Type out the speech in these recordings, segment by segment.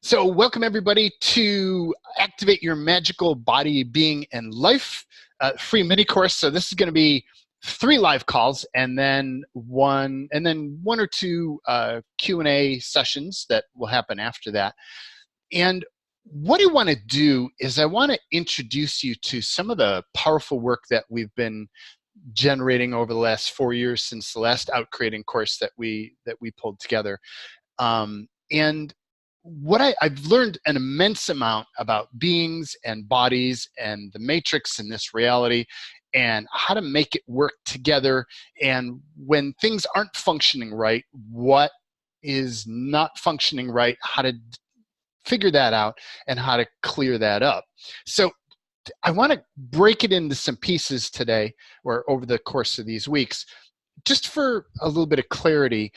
So welcome everybody to Activate Your Magical Body, Being, and Life free mini course. So this is going to be 3 live calls and then one or two Q&A sessions that will happen after that. And what I want to do is I want to introduce you to some of the powerful work that we've been generating over the last 4 years since the last Out Creating course that we pulled together. And what I've learned an immense amount about beings and bodies and the matrix in this reality and how to make it work together. And when things aren't functioning right, what is not functioning right, how to figure that out and how to clear that up. So I want to break it into some pieces today or over the course of these weeks, just for a little bit of clarity.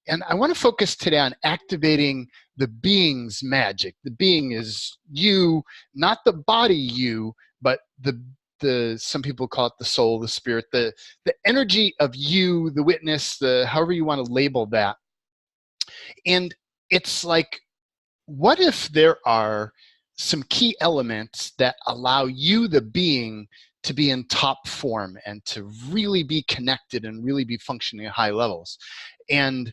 And I want to focus today on activating the being's magic. The being is you, not the body you, but the some people call it the soul, the spirit, the energy of you, the witness, the however you want to label that. And it's like, what if there are some key elements that allow you, the being, to be in top form and to really be connected and really be functioning at high levels? And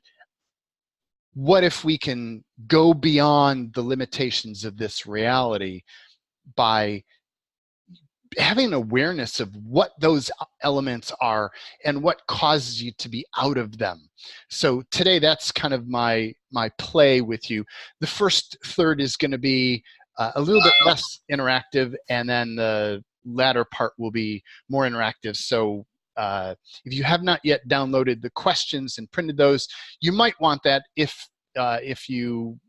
what if we can go beyond the limitations of this reality by having an awareness of what those elements are and what causes you to be out of them? So today, that's kind of my play with you. The first third is going to be a little bit less interactive, and then the latter part will be more interactive. So if you have not yet downloaded the questions and printed those, you might want that. If you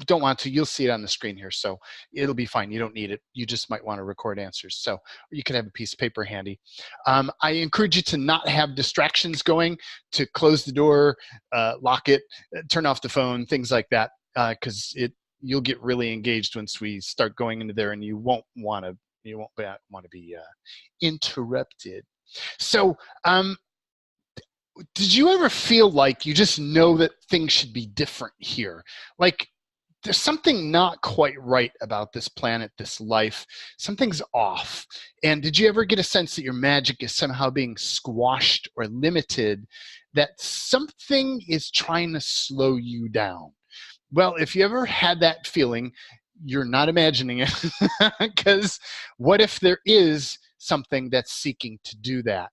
don't want to, you'll see it on the screen here, so it'll be fine. You don't need it. You just might want to record answers. So you can have a piece of paper handy. I encourage you to not have distractions going, to close the door, lock it, turn off the phone, things like that, because you'll get really engaged once we start going into there, and you won't want to be interrupted. So did you ever feel like you just know that things should be different here? Like there's something not quite right about this planet, this life. Something's off. And did you ever get a sense that your magic is somehow being squashed or limited, that something is trying to slow you down? Well, if you ever had that feeling, you're not imagining it, because what if there is something that's seeking to do that?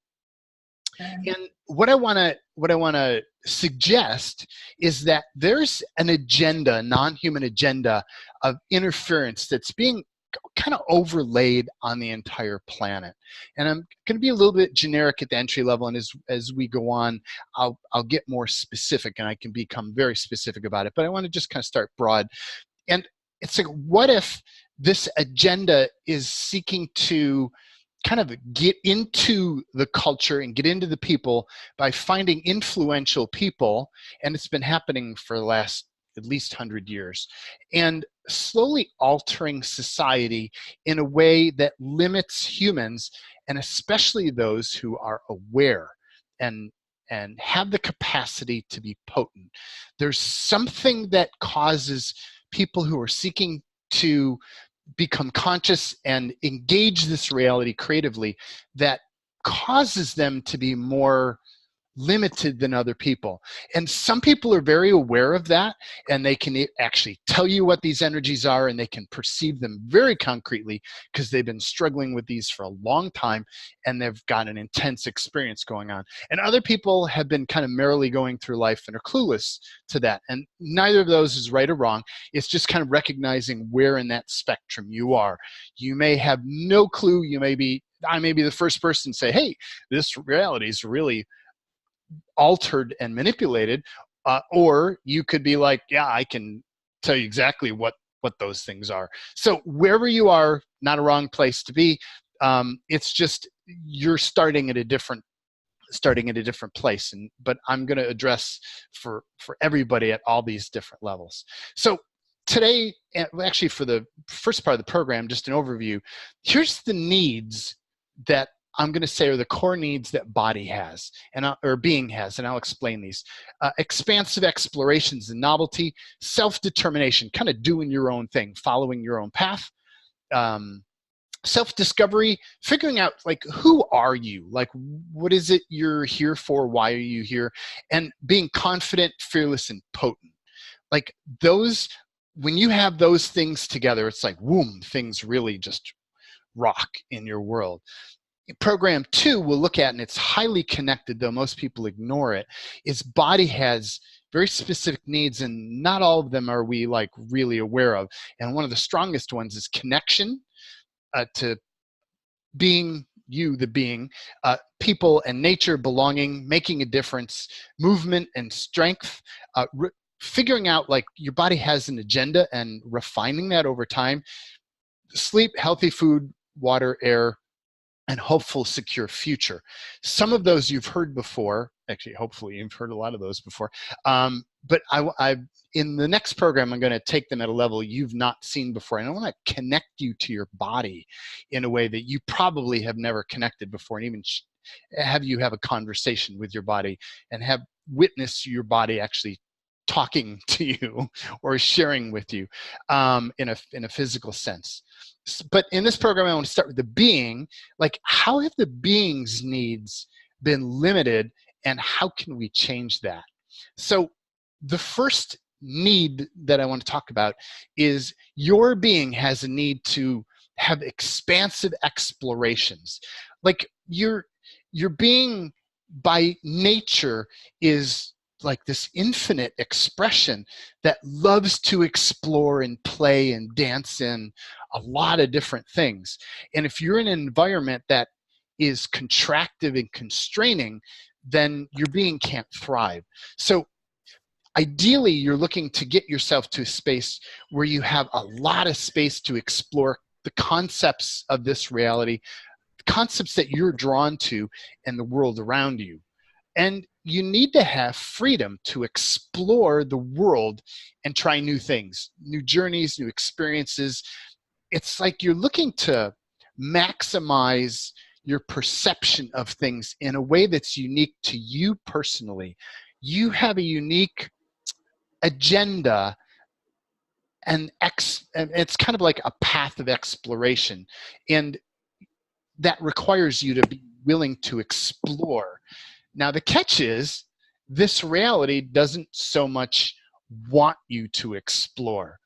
And what I want to suggest is that there's an agenda, a non-human agenda of interference that's being kind of overlaid on the entire planet. And I'm going to be a little bit generic at the entry level, and as we go on, I'll get more specific, and I can become very specific about it. But I want to just kind of start broad. And it's like, what if this agenda is seeking to kind of get into the culture and get into the people by finding influential people, and it's been happening for the last at least 100 years, and slowly altering society in a way that limits humans, and especially those who are aware and have the capacity to be potent. There's something that causes people who are seeking to become conscious and engage this reality creatively that causes them to be more limited than other people. And some people are very aware of that, and they can actually tell you what these energies are, and they can perceive them very concretely because they've been struggling with these for a long time, and they've got an intense experience going on. And other people have been kind of merrily going through life and are clueless to that. And neither of those is right or wrong. It's just kind of recognizing where in that spectrum you are. You may have no clue. I may be the first person to say, hey, this reality is really altered and manipulated, or you could be like, yeah, I can tell you exactly what those things are. So wherever you are, not a wrong place to be. It's just you're starting at a different place, but I'm going to address for everybody at all these different levels. So today, actually for the first part of the program, just an overview, here's the needs that I'm going to say are the core needs that body has or being has, and I'll explain these. Expansive explorations and novelty, self-determination, kind of doing your own thing, following your own path. Self-discovery, figuring out like who are you, like what is it you're here for, why are you here, and being confident, fearless, and potent. Like those, when you have those things together, it's like whoom, things really just rock in your world. Program 2 we'll look at, and it's highly connected, though most people ignore it, is body has very specific needs, and not all of them are we like really aware of. And one of the strongest ones is connection to being you, the being, people and nature, belonging, making a difference, movement and strength, figuring out like your body has an agenda and refining that over time, sleep, healthy food, water, air, and hopeful, secure future. Some of those you've heard before. Actually, hopefully you've heard a lot of those before. But I in the next program, I'm going to take them at a level you've not seen before. And I want to connect you to your body in a way that you probably have never connected before, and even have you have a conversation with your body and have witness your body actually talking to you or sharing with you in a physical sense. But in this program, I want to start with the being. Like, how have the being's needs been limited, and how can we change that? So the first need that I want to talk about is your being has a need to have expansive explorations. Like your being by nature is like this infinite expression that loves to explore and play and dance in a lot of different things. And if you're in an environment that is contractive and constraining, then your being can't thrive. So ideally, you're looking to get yourself to a space where you have a lot of space to explore the concepts of this reality, concepts that you're drawn to and the world around you. And you need to have freedom to explore the world and try new things, new journeys, new experiences. It's like you're looking to maximize your perception of things in a way that's unique to you personally. You have a unique agenda, and it's kind of like a path of exploration. And that requires you to be willing to explore. Now, the catch is this reality doesn't so much want you to explore.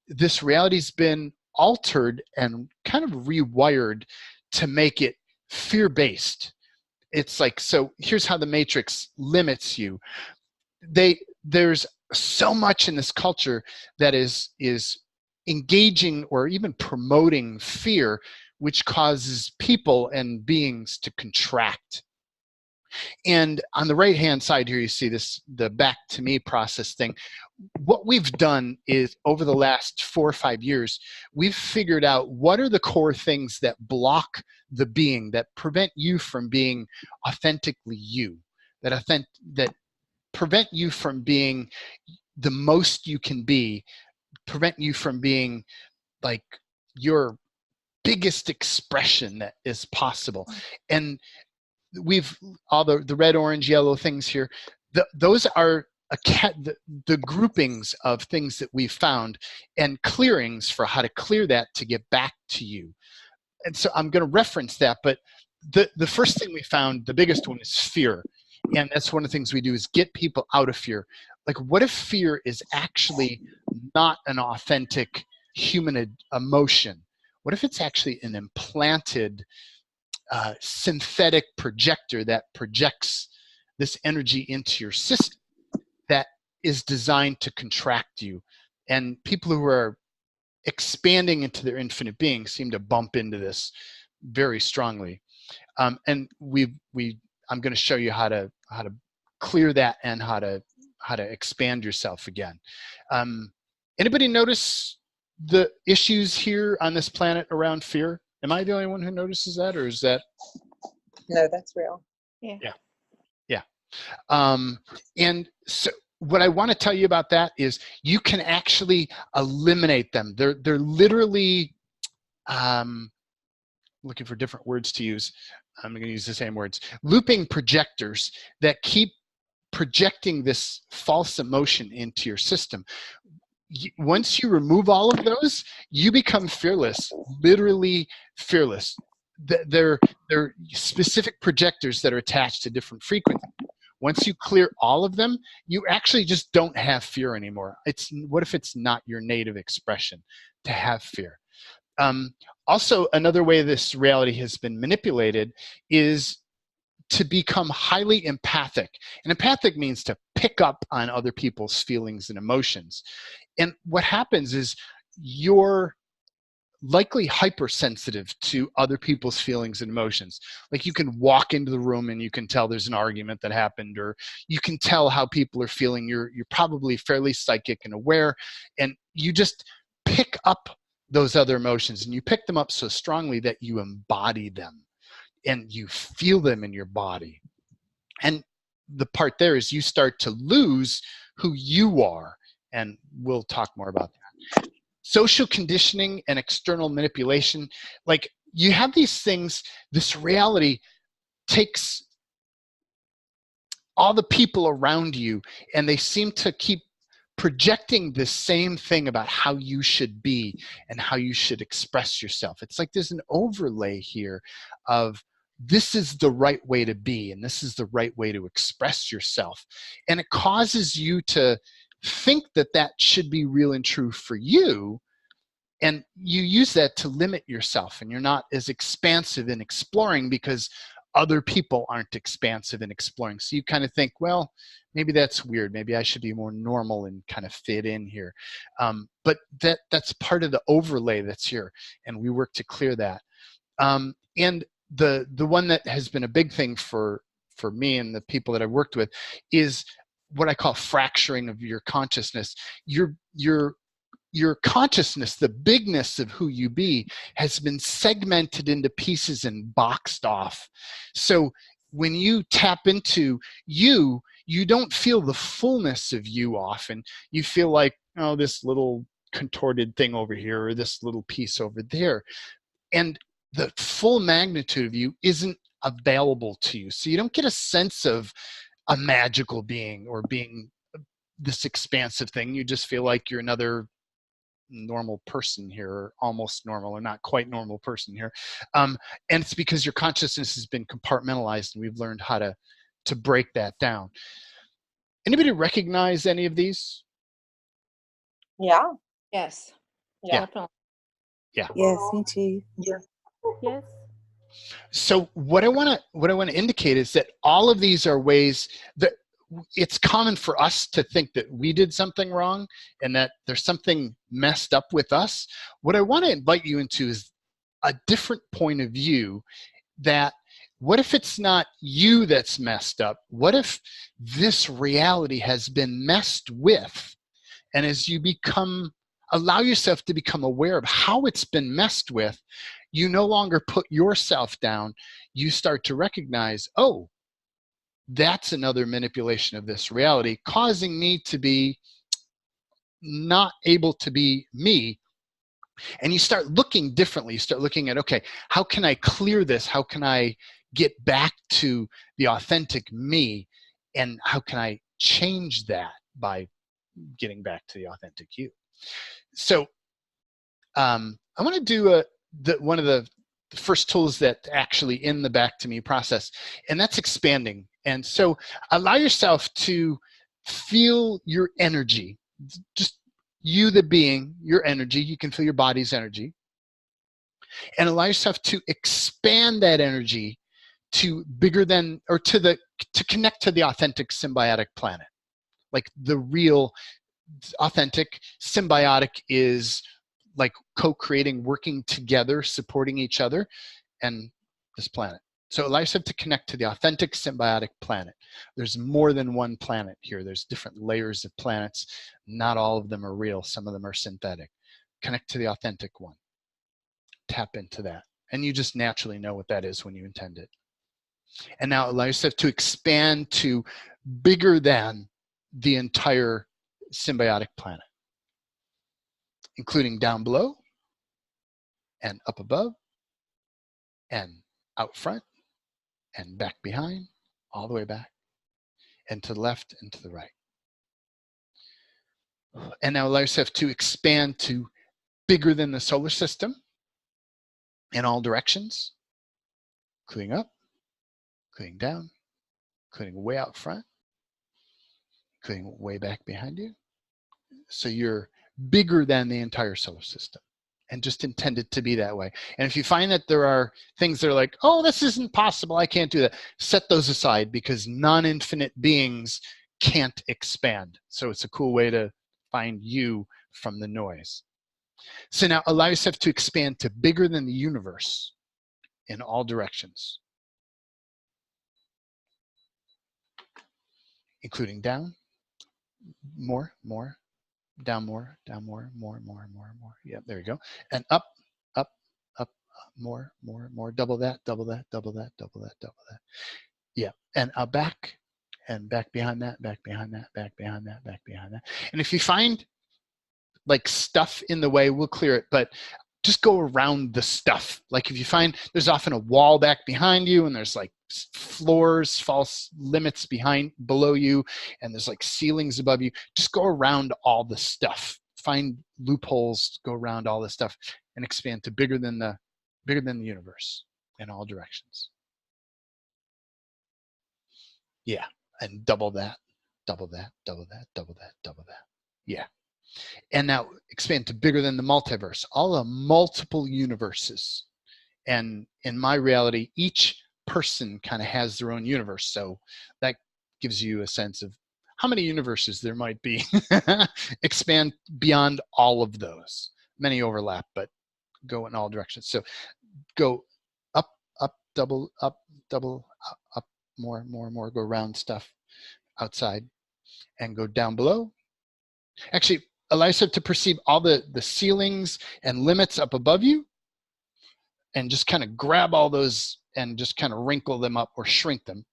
This reality's been altered and kind of rewired to make it fear-based. It's like, so here's how the Matrix limits you. There's so much in this culture that is engaging or even promoting fear, which causes people and beings to contract. And on the right-hand side here, you see this, the back to me process thing. What we've done is over the last 4 or 5 years, we've figured out what are the core things that block the being, that prevent you from being authentically you, that prevent you from being the most you can be, prevent you from being like your biggest expression that is possible. And we've all the red, orange, yellow things here. Those are the groupings of things that we've found and clearings for how to clear that to get back to you. And so I'm going to reference that, but the first thing we found, the biggest one, is fear. And that's one of the things we do, is get people out of fear. Like, what if fear is actually not an authentic human emotion? What if it's actually an implanted synthetic projector that projects this energy into your system that is designed to contract you? And people who are expanding into their infinite being seem to bump into this very strongly. And I'm going to show you how to clear that and how to expand yourself again. Anybody notice the issues here on this planet around fear? Am I the only one who notices that, or is that? No, that's real. Yeah. And so what I want to tell you about that is you can actually eliminate them. They're literally, looking for different words to use. I'm going to use the same words, looping projectors that keep projecting this false emotion into your system. Once you remove all of those, you become fearless, literally fearless. They're specific projectors that are attached to different frequencies. Once you clear all of them, you actually just don't have fear anymore. What if it's not your native expression to have fear? Also, another way this reality has been manipulated is to become highly empathic. And empathic means to pick up on other people's feelings and emotions. And what happens is you're likely hypersensitive to other people's feelings and emotions. Like, you can walk into the room and you can tell there's an argument that happened, or you can tell how people are feeling. You're probably fairly psychic and aware, and you just pick up those other emotions, and you pick them up so strongly that you embody them and you feel them in your body. And the part there is you start to lose who you are, and we'll talk more about that. Social conditioning and external manipulation, like, you have these things, this reality takes all the people around you and they seem to keep projecting the same thing about how you should be and how you should express yourself. It's like there's an overlay here of this is the right way to be and this is the right way to express yourself. And it causes you to think that that should be real and true for you. And you use that to limit yourself, and you're not as expansive in exploring because other people aren't expansive in exploring. So you kind of think, well, maybe that's weird. Maybe I should be more normal and kind of fit in here. But that's part of the overlay that's here, and we work to clear that. And the one that has been a big thing for me and the people that I've worked with is what I call fracturing of your consciousness. Your consciousness, the bigness of who you be, has been segmented into pieces and boxed off. So when you tap into you, you don't feel the fullness of you often. You feel like, oh, this little contorted thing over here or this little piece over there. And the full magnitude of you isn't available to you. So you don't get a sense of a magical being or being this expansive thing. You just feel like you're another normal person here, or almost normal, or not quite normal person here. And it's because your consciousness has been compartmentalized, and we've learned how to break that down. Anybody recognize any of these? Yeah. Yes. Yeah. Definitely. Yeah. Yes, me too. Yeah. Yes. So what I want to indicate is that all of these are ways that it's common for us to think that we did something wrong and that there's something messed up with us. What I want to invite you into is a different point of view, that what if it's not you that's messed up? What if this reality has been messed with? And as you allow yourself to become aware of how it's been messed with, you no longer put yourself down. You start to recognize, oh, that's another manipulation of this reality, causing me to be not able to be me. And you start looking differently. You start looking at, okay, how can I clear this? How can I get back to the authentic me? And how can I change that by getting back to the authentic you? So I want to do one of the first tools that actually in the back to me process, and that's expanding. And so allow yourself to feel your energy, just you, the being, your energy. You can feel your body's energy, and allow yourself to expand that energy to bigger than, or to connect to the authentic symbiotic planet. Like the real authentic symbiotic is like co-creating, working together, supporting each other, and this planet. So allow yourself to connect to the authentic symbiotic planet. There's more than one planet here. There's different layers of planets. Not all of them are real. Some of them are synthetic. Connect to the authentic one. Tap into that. And you just naturally know what that is when you intend it. And now allow yourself to expand to bigger than the entire symbiotic planet, including down below and up above and out front and back behind, all the way back, and to the left and to the right. And now allow yourself to expand to bigger than the solar system in all directions, including up, including down, including way out front, including way back behind you. So you're bigger than the entire solar system and just intended to be that way. And if you find that there are things that are like, oh, this isn't possible, I can't do that, set those aside, because non-infinite beings can't expand. So it's a cool way to find you from the noise. So now allow yourself to expand to bigger than the universe in all directions, including down, more, down more, more. Yeah, there you go. And up, up, more, double that. Yeah, and back, and back behind that. And if you find like stuff in the way, we'll clear it, but just go around the stuff. Like if you find there's often a wall back behind you and there's like floors, false limits below you, and there's like ceilings above you, just go around all the stuff. Find loopholes, go around all the stuff and expand to bigger than the universe in all directions. Yeah, and double that. Yeah. And now expand to bigger than the multiverse, all the multiple universes. And in my reality, each person kind of has their own universe. So that gives you a sense of how many universes there might be. Expand beyond all of those. Many overlap, but go in all directions. So go up, double, up, more, go around stuff outside, and go down below. Actually, allow yourself to perceive all the ceilings and limits up above you, and just kind of grab all those and just kind of wrinkle them up or shrink them.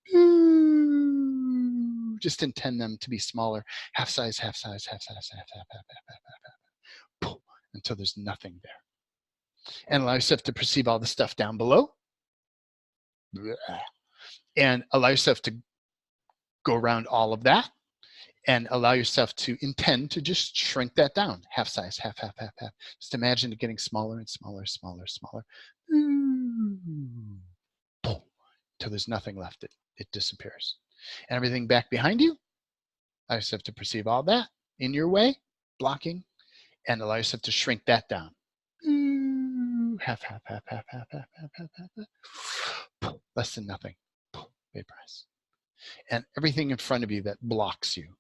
Just intend them to be smaller, half size, until there's nothing there. And allow yourself to perceive all the stuff down below. And allow yourself to go around all of that, and allow yourself to intend to just shrink that down, half size, half. Just imagine it getting smaller and smaller. Until there's nothing left. It disappears. And everything back behind you, allow yourself to perceive all that in your way, blocking, and allow yourself to shrink that down. Half. Less than nothing. Vaporize. And everything in front of you that blocks you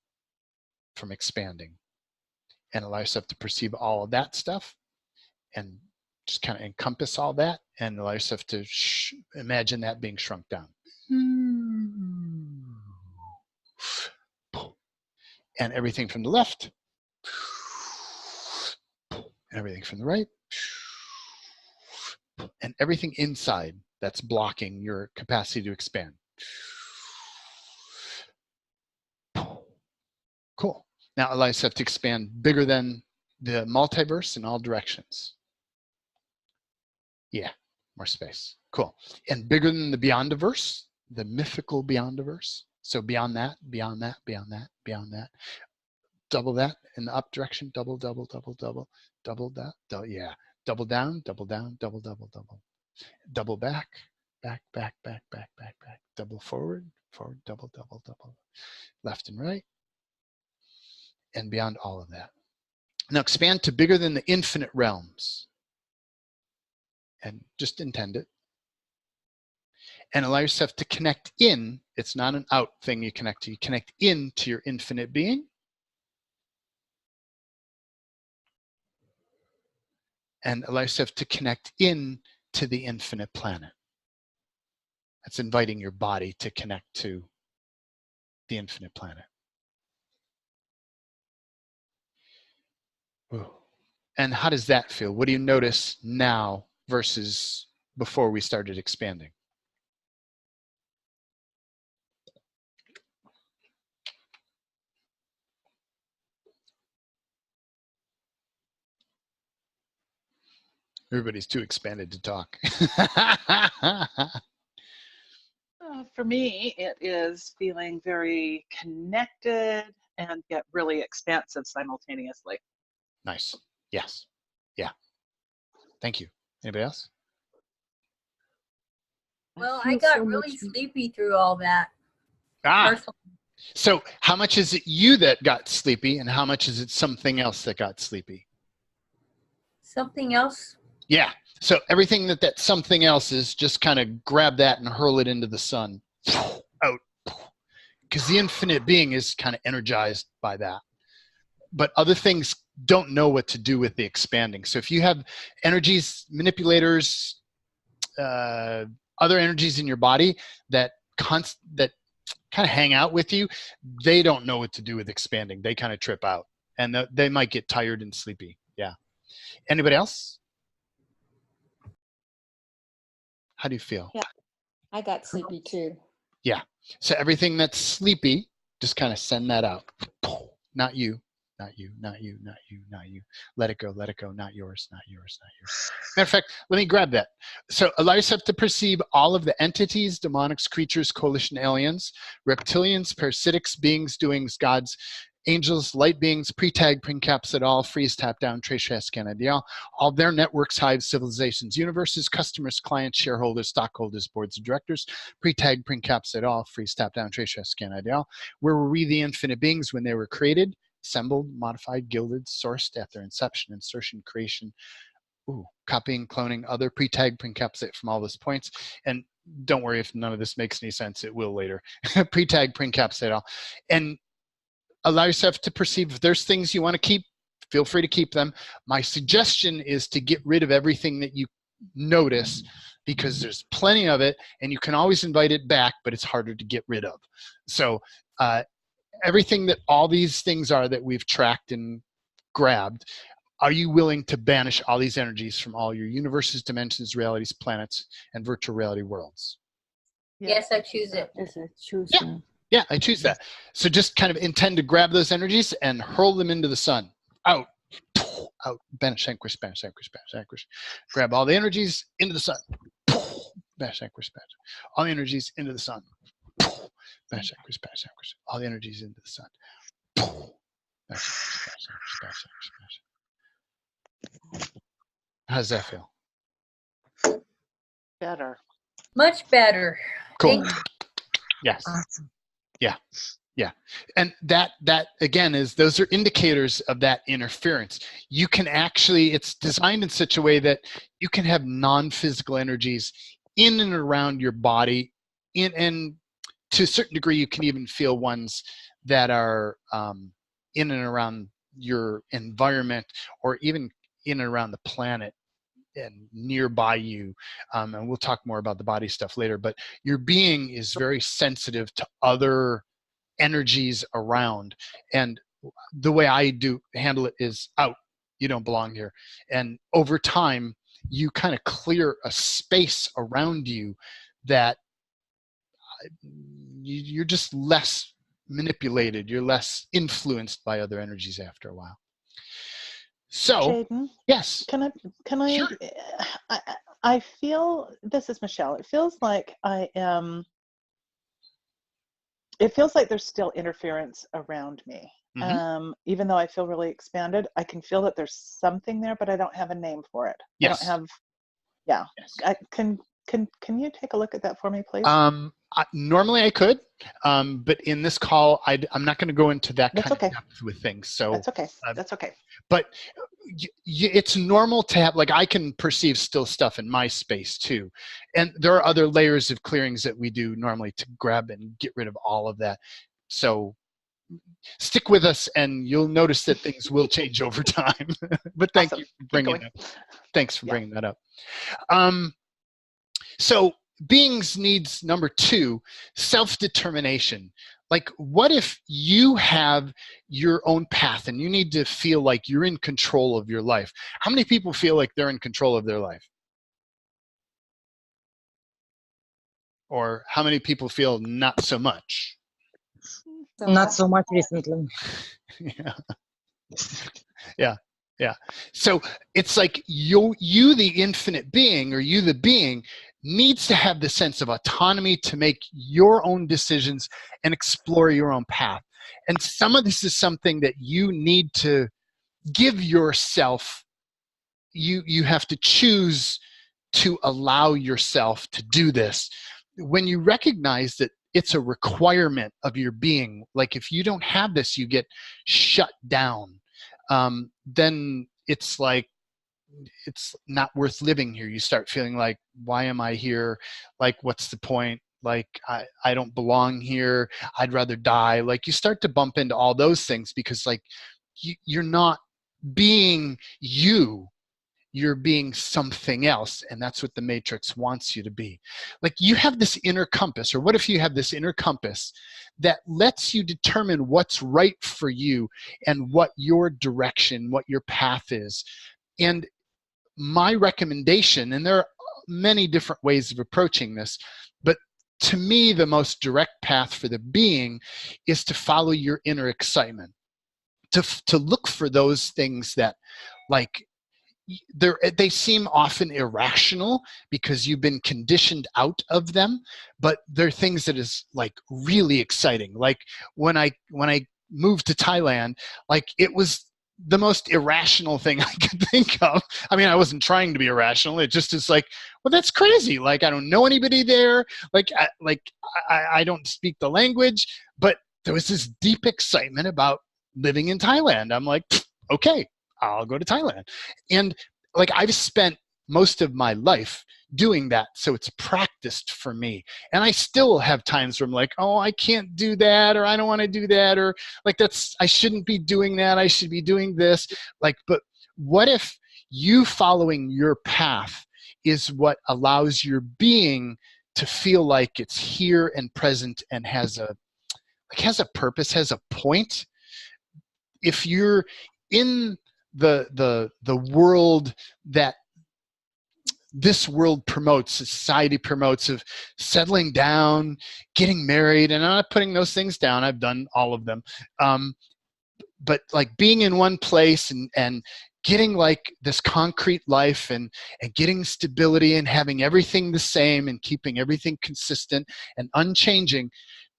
from expanding, and allow yourself to perceive all of that stuff and just kind of encompass all that, and allow yourself to imagine that being shrunk down. And everything from the left, and everything from the right, and everything inside that's blocking your capacity to expand. Cool. Now allow yourself to expand bigger than the multiverse in all directions. Yeah, more space. Cool. And bigger than the Beyondiverse, the mythical Beyondiverse. So beyond that. Double that in the up direction. Double that. Yeah. Double down. Double back. Double forward. Double. Left and right. And beyond all of that. Now expand to bigger than the infinite realms. And just intend it. And allow yourself to connect in. It's not an out thing you connect to. You connect into your infinite being. And allow yourself to connect in to the infinite planet. That's inviting your body to connect to the infinite planet. Ooh. And how does that feel? What do you notice now versus before we started expanding? Everybody's too expanded to talk. for me, it is feeling very connected and yet really expansive simultaneously. Nice. Yes. Yeah. Thank you. Anybody else? Well, I got really sleepy through all that. Personally. So how much is it you that got sleepy and how much is it something else that got sleepy? Something else? Yeah. So everything that something else is, just kind of grab that and hurl it into the sun. Out. Because the infinite being is kind of energized by that. But other things don't know what to do with the expanding. So if you have energies, manipulators, other energies in your body that kind of hang out with you, they don't know what to do with expanding. They kind of trip out and they might get tired and sleepy. Yeah. Anybody else? How do you feel? Yeah, I got sleepy too. Yeah. So everything that's sleepy, just kind of send that out. Not you, not you, not you, not you, not you. Let it go, not yours, not yours, not yours. Matter of fact, let me grab that. So allow yourself to perceive all of the entities, demonics, creatures, coalition aliens, reptilians, parasitics, beings, doings, gods, angels, light beings, pre-tag, pre-caps at all, freeze, tap down, trace, scan, ideal, all their networks, hives, civilizations, universes, customers, clients, shareholders, stockholders, boards of directors, pre-tag, pre-caps at all, freeze, tap down, trace, scan, ideal. Where were we the infinite beings when they were created, assembled, modified, gilded, sourced at their inception, insertion, creation, copying, cloning, other pre-tag, pre-encapsulate from all those points. And don't worry if none of this makes any sense, it will later. Pre-tag, pre-encapsulate all. And allow yourself to perceive if there's things you want to keep, feel free to keep them. My suggestion is to get rid of everything that you notice because there's plenty of it and you can always invite it back, but it's harder to get rid of. So everything that all these things are that we've tracked and grabbed, are you willing to banish all these energies from all your universes, dimensions, realities, planets, and virtual reality worlds? Yes, I choose it. Yeah, I choose that. So just kind of intend to grab those energies and hurl them into the sun. Out. Out. Banish, vanquish, banish, vanquish, banish, vanquish. Grab all the energies into the sun. Banish, vanquish, banish. All the energies into the sun. Banish, vanquish, banish, vanquish. All the energies into the sun. Banish, vanquish, banish, vanquish, banish, vanquish. How does that feel? Better. Much better. Cool. Yes. Awesome. Yeah. Yeah. And that again those are indicators of that interference. You can actually, it's designed in such a way that you can have non-physical energies in and around your body, and to a certain degree you can even feel ones that are in and around your environment or even in and around the planet and nearby you, and we'll talk more about the body stuff later, but your being is very sensitive to other energies around, and the way I do handle it is out, you don't belong here. And over time you kind of clear a space around you that you're just less manipulated, you're less influenced by other energies after a while. So Jaden, yes, can I sure. I feel, this is Michelle, it feels like it feels like there's still interference around me. Mm-hmm. Even though I feel really expanded, I can feel that there's something there, but I don't have a name for it. Yes. I don't have, yeah. Yes. Can you take a look at that for me, please? Normally I could, but in this call, I'm not going to go into that kind of depth with things. So that's okay. That's okay. But it's normal to have, like, I can perceive still stuff in my space too. And there are other layers of clearings that we do normally to grab and get rid of all of that. So stick with us and you'll notice that things will change over time. But thank you for bringing it up. Thanks for bringing that up. So beings needs number 2, self-determination. Like, what if you have your own path and you need to feel like you're in control of your life? How many people feel like they're in control of their life? Or how many people feel not so much? Not so much recently. Yeah. Yeah. Yeah. So it's like you the infinite being, or you the being, needs to have the sense of autonomy to make your own decisions and explore your own path. And some of this is something that you need to give yourself. You have to choose to allow yourself to do this. When you recognize that it's a requirement of your being, like if you don't have this, you get shut down, then it's like, it's not worth living here. You start feeling like, why am I here? Like, what's the point? Like, I don't belong here. I'd rather die. Like, you start to bump into all those things because like you're not being you. You're being something else, and that's what the matrix wants you to be. Like, you have this inner compass, or what if you have this inner compass that lets you determine what's right for you and what your direction, what your path is. And my recommendation, and there are many different ways of approaching this, but to me, the most direct path for the being is to follow your inner excitement, to look for those things that, like, they seem often irrational because you've been conditioned out of them, but they're things that is like really exciting. Like when I moved to Thailand, like it was the most irrational thing I could think of. I mean, I wasn't trying to be irrational. It just is like, well, that's crazy. Like, I don't know anybody there. I don't speak the language, but there was this deep excitement about living in Thailand. I'm like, okay, I'll go to Thailand. And like, I've spent most of my life doing that, so it's practiced for me. And I still have times where I'm like, oh, I can't do that, or I don't want to do that, or like, I shouldn't be doing that, I should be doing this. Like, but what if you following your path is what allows your being to feel like it's here and present and has a purpose, has a point? If you're in the world that this world promotes, society promotes, of settling down, getting married, and I'm not putting those things down, I've done all of them, but like being in one place and getting like this concrete life and getting stability and having everything the same and keeping everything consistent and unchanging,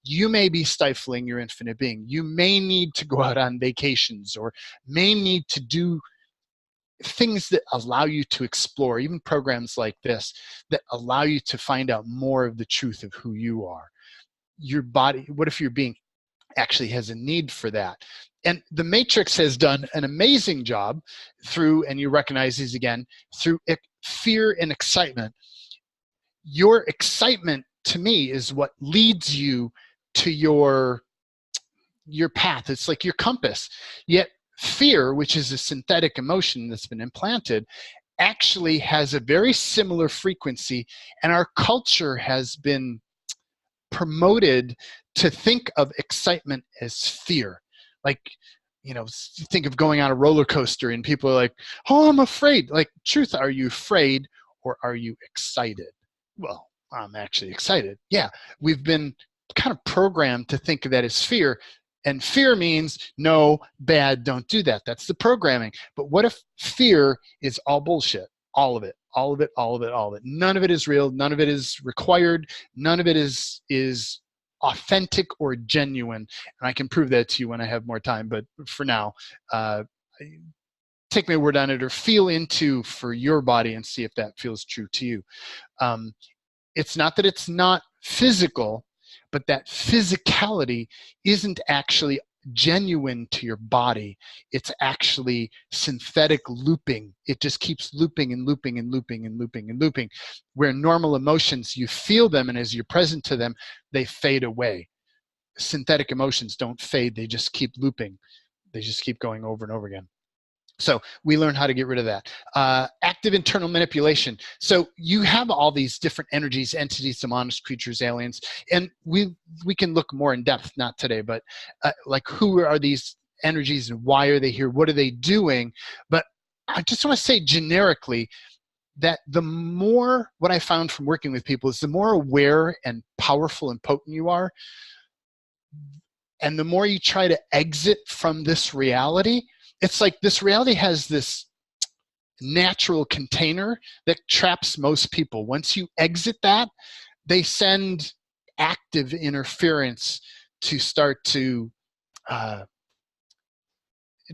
you may be stifling your infinite being. You may need to go out on vacations, or may need to do things that allow you to explore, even programs like this that allow you to find out more of the truth of who you are. Your body, what if your being actually has a need for that? And the Matrix has done an amazing job through, and you recognize these again, through fear and excitement. Your excitement, to me, is what leads you to your path. It's like your compass. Yet fear, which is a synthetic emotion that's been implanted, actually has a very similar frequency, and our culture has been promoted to think of excitement as fear. Like, you know, think of going on a roller coaster and people are like, oh, I'm afraid. Like, truth, are you afraid or are you excited? Well, I'm actually excited. Yeah, we've been kind of programmed to think of that as fear. And fear means no, bad, don't do that. That's the programming. But what if fear is all bullshit? All of it, all of it, all of it, all of it. None of it is real. None of it is required. None of it is authentic or genuine. And I can prove that to you when I have more time. But for now, take my word on it, or feel into for your body and see if that feels true to you. It's not that it's not physical, but that physicality isn't actually genuine to your body. It's actually synthetic looping. It just keeps looping and looping and looping and looping and looping. Where normal emotions, you feel them, and as you're present to them, they fade away. Synthetic emotions don't fade. They just keep looping. They just keep going over and over again. So we learn how to get rid of that. Active internal manipulation. So you have all these different energies, entities, demons, creatures, aliens, and we can look more in depth, not today, but like, who are these energies and why are they here? What are they doing? But I just want to say generically that the more, what I found from working with people is the more aware and powerful and potent you are, and the more you try to exit from this reality, it's like this reality has this natural container that traps most people. Once you exit that, they send active interference to start to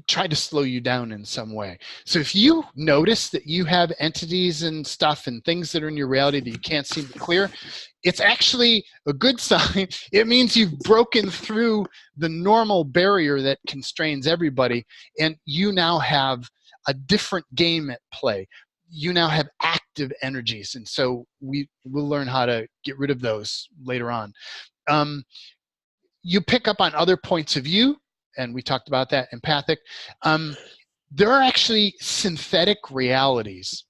try to slow you down in some way. So if you notice that you have entities and stuff and things that are in your reality that you can't seem to clear, it's actually a good sign. It means you've broken through the normal barrier that constrains everybody, and you now have a different game at play. You now have active energies, and so we'll learn how to get rid of those later on. You pick up on other points of view, and we talked about that, empathic. There are actually synthetic realities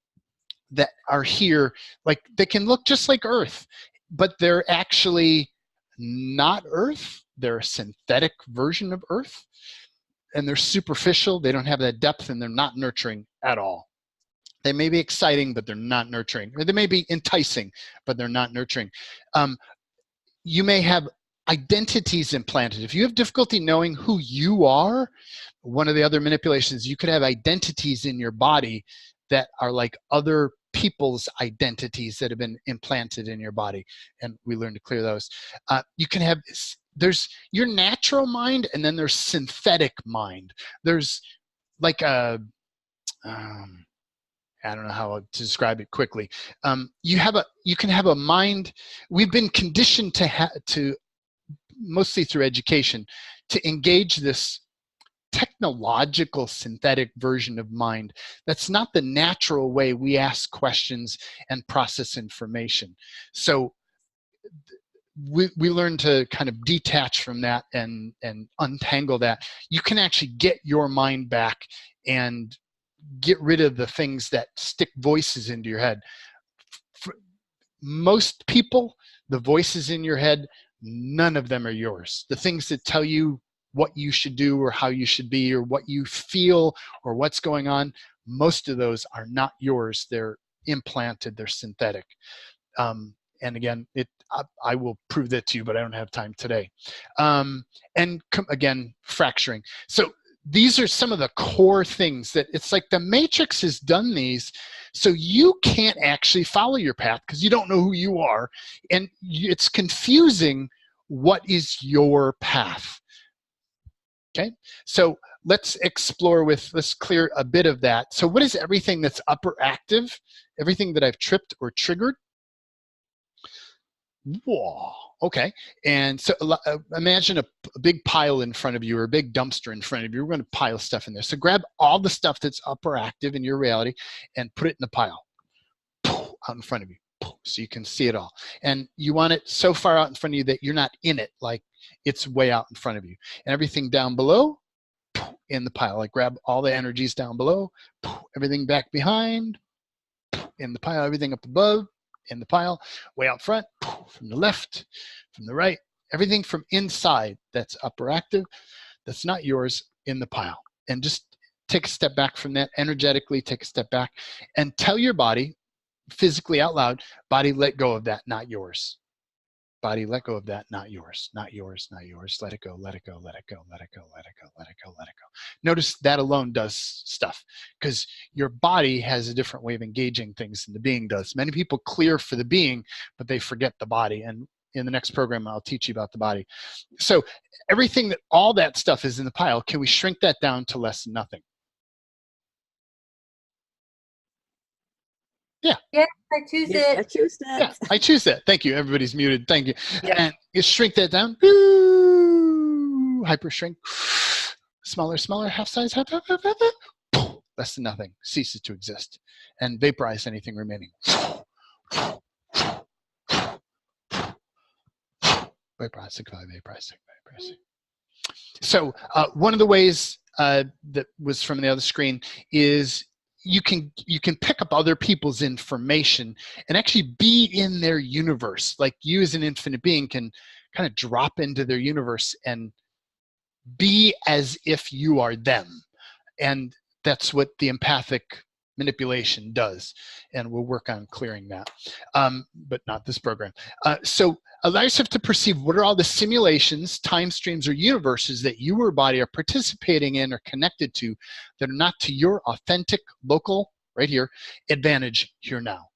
that are here, like they can look just like Earth, but they're actually not Earth. They're a synthetic version of Earth, and they're superficial. They don't have that depth, and they're not nurturing at all. They may be exciting, but they're not nurturing. Or they may be enticing, but they're not nurturing. You may have identities implanted. If you have difficulty knowing who you are, one of the other manipulations, you could have identities in your body that are like other people's identities that have been implanted in your body, and we learn to clear those. You can have, there's your natural mind, and then there's synthetic mind. There's like a, I don't know how to describe it quickly. You can have a mind. We've been conditioned to mostly through education, to engage this technological synthetic version of mind. That's not the natural way we ask questions and process information. So we learn to kind of detach from that and untangle that. You can actually get your mind back and get rid of the things that stick voices into your head. For most people, the voices in your head, none of them are yours. The things that tell you what you should do or how you should be or what you feel or what's going on, most of those are not yours. They're implanted, they're synthetic. And again, I will prove that to you, but I don't have time today. And again, fracturing. So these are some of the core things that it's like the Matrix has done these, so you can't actually follow your path because you don't know who you are, and it's confusing what is your path. Okay, so let's clear a bit of that. So what is everything that's upper active? Everything that I've tripped or triggered? Whoa. Okay, and so imagine a big pile in front of you or a big dumpster in front of you. We're going to pile stuff in there. So grab all the stuff that's upper active in your reality and put it in the pile out in front of you so you can see it all. And you want it so far out in front of you that you're not in it, like it's way out in front of you. And everything down below in the pile, like grab all the energies down below, everything back behind in the pile, everything up above in the pile, way out front, from the left, from the right, everything from inside that's upper active, that's not yours, in the pile. And just take a step back from that, energetically take a step back, and tell your body, physically out loud, body, let go of that, not yours. Body, let go of that, not yours, not yours, not yours. Let it go, let it go, let it go, let it go, let it go, let it go, let it go. Notice that alone does stuff because your body has a different way of engaging things than the being does. Many people clear for the being, but they forget the body. And in the next program, I'll teach you about the body. So everything all that stuff is in the pile. Can we shrink that down to less than nothing? Yeah. Yeah, I choose it. I choose that. Yeah, I choose that. Thank you. Everybody's muted. Thank you. Yeah. And you shrink that down. Ooh, hyper shrink. Smaller, smaller, half size, half, less than nothing. Ceases to exist. And vaporize anything remaining. Vaporize, vaporize. So one of the ways that was from the other screen is you can pick up other people's information and actually be in their universe. Like you as an infinite being can kind of drop into their universe and be as if you are them. And that's what the empathic manipulation does. And we'll work on clearing that, but not this program. So allow yourself to perceive what are all the simulations, time streams, or universes that you or body are participating in or connected to that are not to your authentic, local, right here, advantage here now.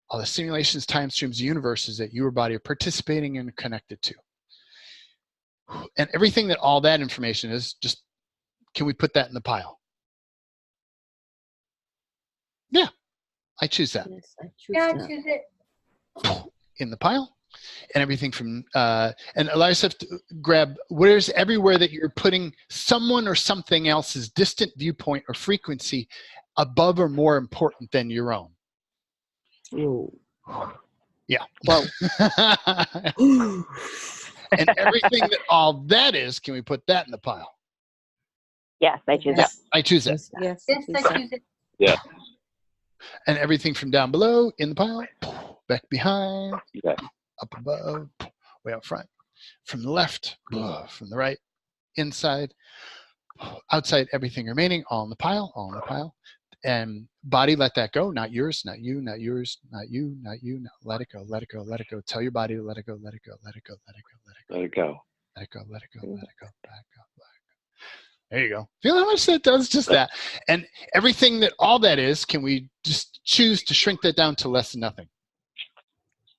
All the simulations, time streams, universes that your body are participating in and connected to. And everything that all that information is, just, can we put that in the pile? Yeah, I choose that. Yes, I choose Yeah, I that. choose it. In the pile. And everything from, and allow yourself to grab where's everywhere that you're putting someone or something else's distant viewpoint or frequency above or more important than your own. Oh. Yeah. Wow. And everything that all that is, can we put that in the pile? Yes, I choose Yeah, that. I choose that. Yes, Yes, I choose it. Yeah. And everything from down below in the pile, back behind, Yeah. up above, way out front, from the left, from the right, inside, outside, everything remaining, all in the pile, all in the pile. And body, let that go, not yours, not you, not yours, not you, not you. No, let it go, let it go, let it go. Tell your body to let it go, let it go, let it go, let it go, let it go. Let it go. Let it go, let it go, let it go, let it go, let it go. There you go. Feel how much that does? Just that. And everything that all that is, can we just choose to shrink that down to less than nothing?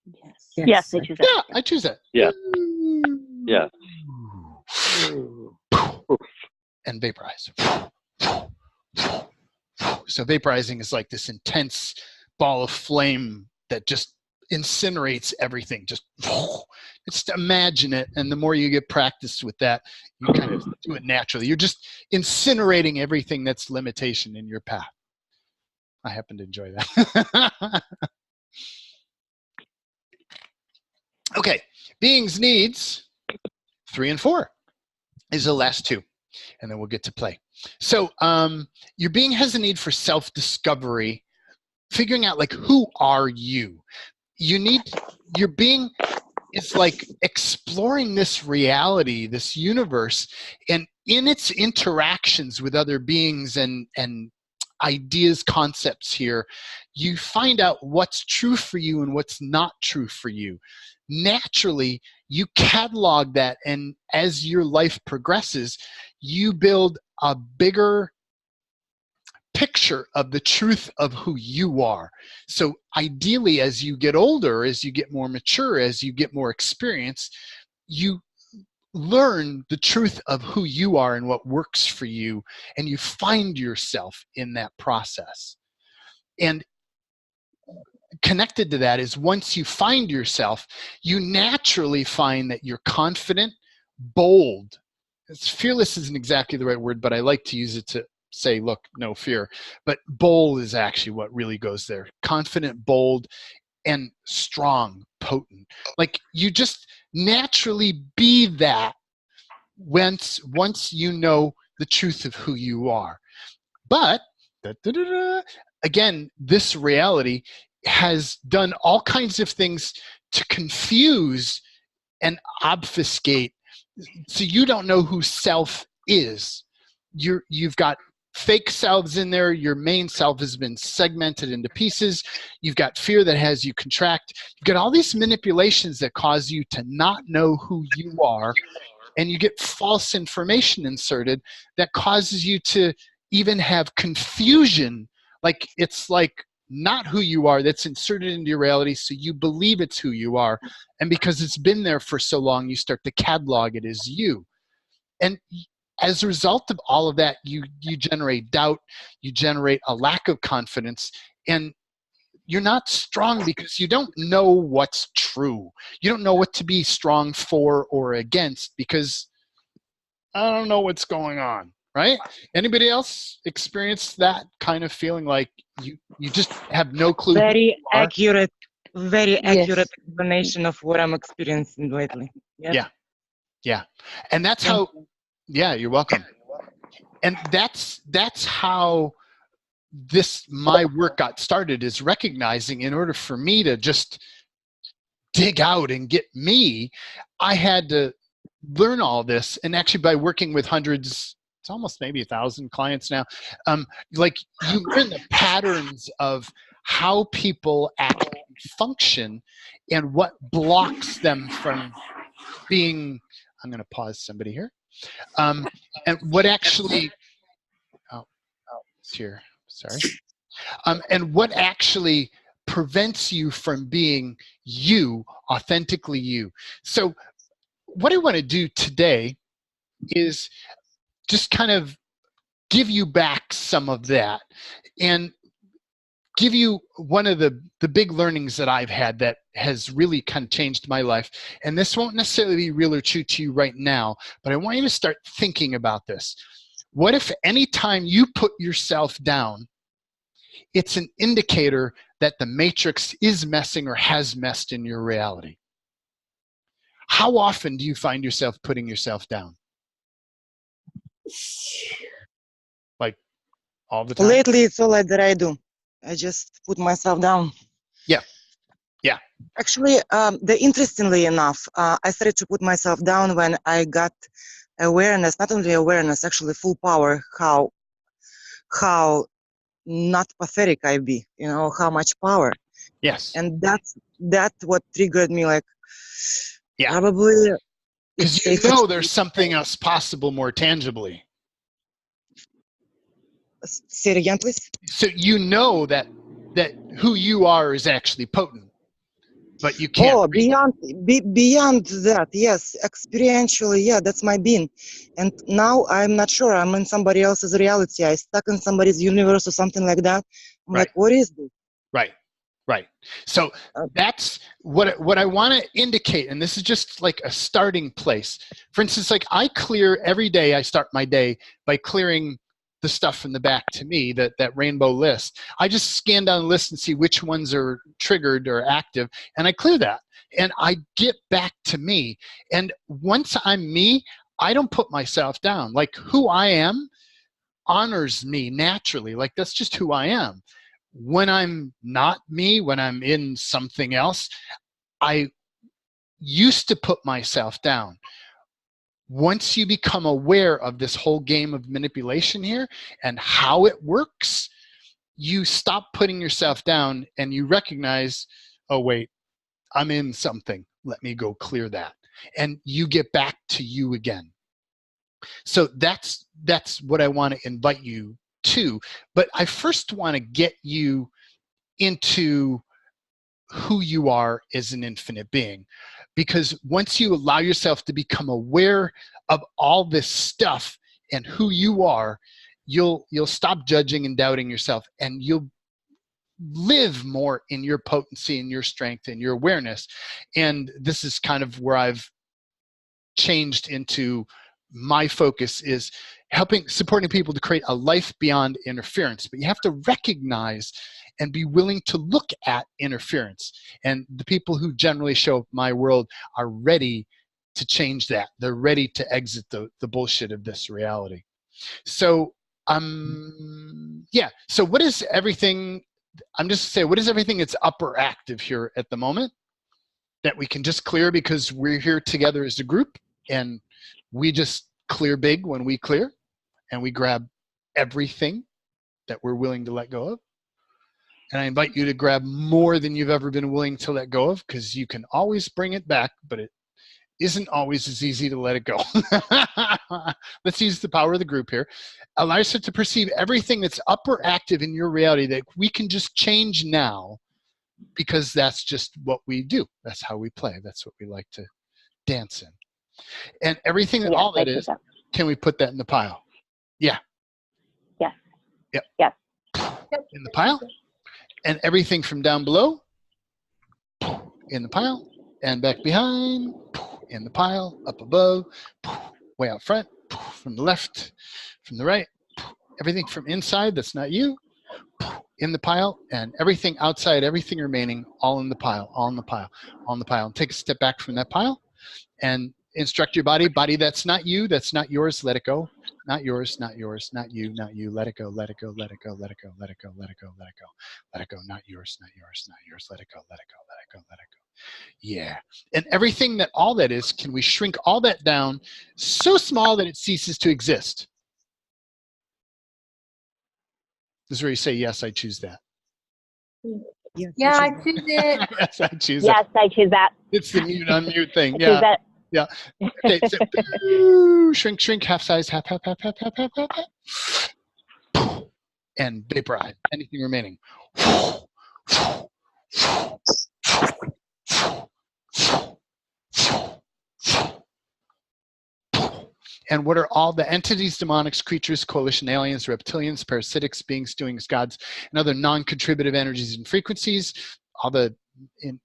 Yes. Yes, I choose that. Yeah, I choose that. Yeah. Yeah. And vaporize. So vaporizing is like this intense ball of flame that just incinerates everything. Just imagine it. And the more you get practice with that, you kind of do it naturally. You're just incinerating everything that's limitation in your path. I happen to enjoy that. Okay, beings needs 3 and 4 is the last 2, and then we'll get to play. So your being has a need for self-discovery, figuring out like, who are you? Your being is like exploring this reality, this universe, and in its interactions with other beings and ideas, concepts here, you find out what's true for you and what's not true for you. Naturally, you catalog that, and as your life progresses, you build a bigger picture of the truth of who you are. So ideally, as you get older, as you get more mature, as you get more experience, you learn the truth of who you are and what works for you, and you find yourself in that process. And connected to that is, once you find yourself, you naturally find that you're confident, bold. Fearless isn't exactly the right word, but I like to use it to say, look, no fear. But bold is actually what really goes there. Confident, bold, and strong, potent. Like, you just naturally be that once you know the truth of who you are. But again, this reality has done all kinds of things to confuse and obfuscate, so you don't know who self is. You've got fake selves in there. Your main self has been segmented into pieces. You've got fear that has you contract. You've got all these manipulations that cause you to not know who you are, and you get false information inserted that causes you to even have confusion. Like, it's like not who you are that's inserted into your reality, so you believe it's who you are. And because it's been there for so long, you start to catalog it as you. And as a result of all of that, you generate doubt, you generate a lack of confidence, and you're not strong because you don't know what's true. You don't know what to be strong for or against, because I don't know what's going on, right? Anybody else experience that kind of feeling, like you just have no clue? Very accurate Yes. explanation of what I'm experiencing lately. Yep. Yeah. And that's how, yeah, you're welcome. And that's how my work got started, is recognizing, in order for me to just dig out and get me, I had to learn all this. And actually, by working with hundreds, it's almost maybe 1,000 clients now, like, you learn the patterns of how people act and function, and what blocks them from being, I'm going to pause somebody here, and what actually, it's here, Sorry. And what actually prevents you from being you, authentically you. So what I want to do today is just kind of give you back some of that and give you one of the big learnings that I've had that has really kind of changed my life. And this won't necessarily be real or true to you right now, but I want you to start thinking about this. What if anytime you put yourself down, it's an indicator that the matrix is messing or has messed in your reality? How often do you find yourself putting yourself down? Like all the time? Lately, it's all that I do. I just put myself down. Yeah. Yeah. Actually, interestingly enough, I started to put myself down when I got awareness, not only awareness, actually full power, how not pathetic I be, you know, how much power. Yes. And that's what triggered me, like, yeah. Probably. Because you know there's something else possible more tangibly. Say it again, please. So you know that who you are is actually potent, but you can't. Oh, beyond that, yes, experientially, yeah, that's my being. And now I'm not sure. I'm in somebody else's reality. I stuck in somebody's universe or something like that. I'm like, what is this? Right. Right. So that's what I want to indicate, and this is just like a starting place. For instance, like I clear every day. I start my day by clearing the stuff from the back to me, that rainbow list. I just scan down the list and see which ones are triggered or active, and I clear that. And I get back to me. And once I'm me, I don't put myself down. Like who I am honors me naturally. Like that's just who I am. When I'm not me, when I'm in something else, I used to put myself down. Once you become aware of this whole game of manipulation here and how it works, you stop putting yourself down and you recognize, oh, wait, I'm in something. Let me go clear that. And you get back to you again. So that's what I want to invite you to. But I first want to get you into who you are as an infinite being. Because once you allow yourself to become aware of all this stuff and who you are, you'll stop judging and doubting yourself, and you'll live more in your potency and your strength and your awareness. And this is kind of where I've changed into my focus is supporting people to create a life beyond interference. But you have to recognize and be willing to look at interference. And the people who generally show up in my world are ready to change that. They're ready to exit the bullshit of this reality. So, yeah. So what is everything, I'm just saying, what is everything that's up or active here at the moment that we can just clear because we're here together as a group, and we just clear big when we clear, and we grab everything that we're willing to let go of. And I invite you to grab more than you've ever been willing to let go of, because you can always bring it back, but it isn't always as easy to let it go. Let's use the power of the group here. Allow yourself to perceive everything that's up or active in your reality that we can just change now, because that's just what we do. That's how we play. That's what we like to dance in. And everything that all that is, can we put that in the pile? Yeah. Yes. Yep. Yes. In the pile. And everything from down below, in the pile, and back behind, in the pile, up above, way out front, from the left, from the right, everything from inside that's not you, in the pile, and everything outside, everything remaining, all in the pile, all in the pile, all in the pile. And take a step back from that pile and instruct your body that's not you, that's not yours, let it go. Not yours, not yours, not you, not you. Let it go, let it go, let it go, let it go, let it go, let it go, let it go, let it go. Not yours, not yours, not yours. Let it go, let it go, let it go, let it go. Yeah. And everything that all that is, can we shrink all that down so small that it ceases to exist? This is where you say, yes, I choose that. Yes, Yeah, I choose it. Yes, I choose Yes, that. I choose that. It's the mute, unmute thing. I Yeah. choose that. Yeah. Okay, so shrink, half size, half. and vaporize. Anything remaining. And what are all the entities, demonics, creatures, coalition aliens, reptilians, parasitics, beings, doings, gods, and other non-contributive energies and frequencies, all the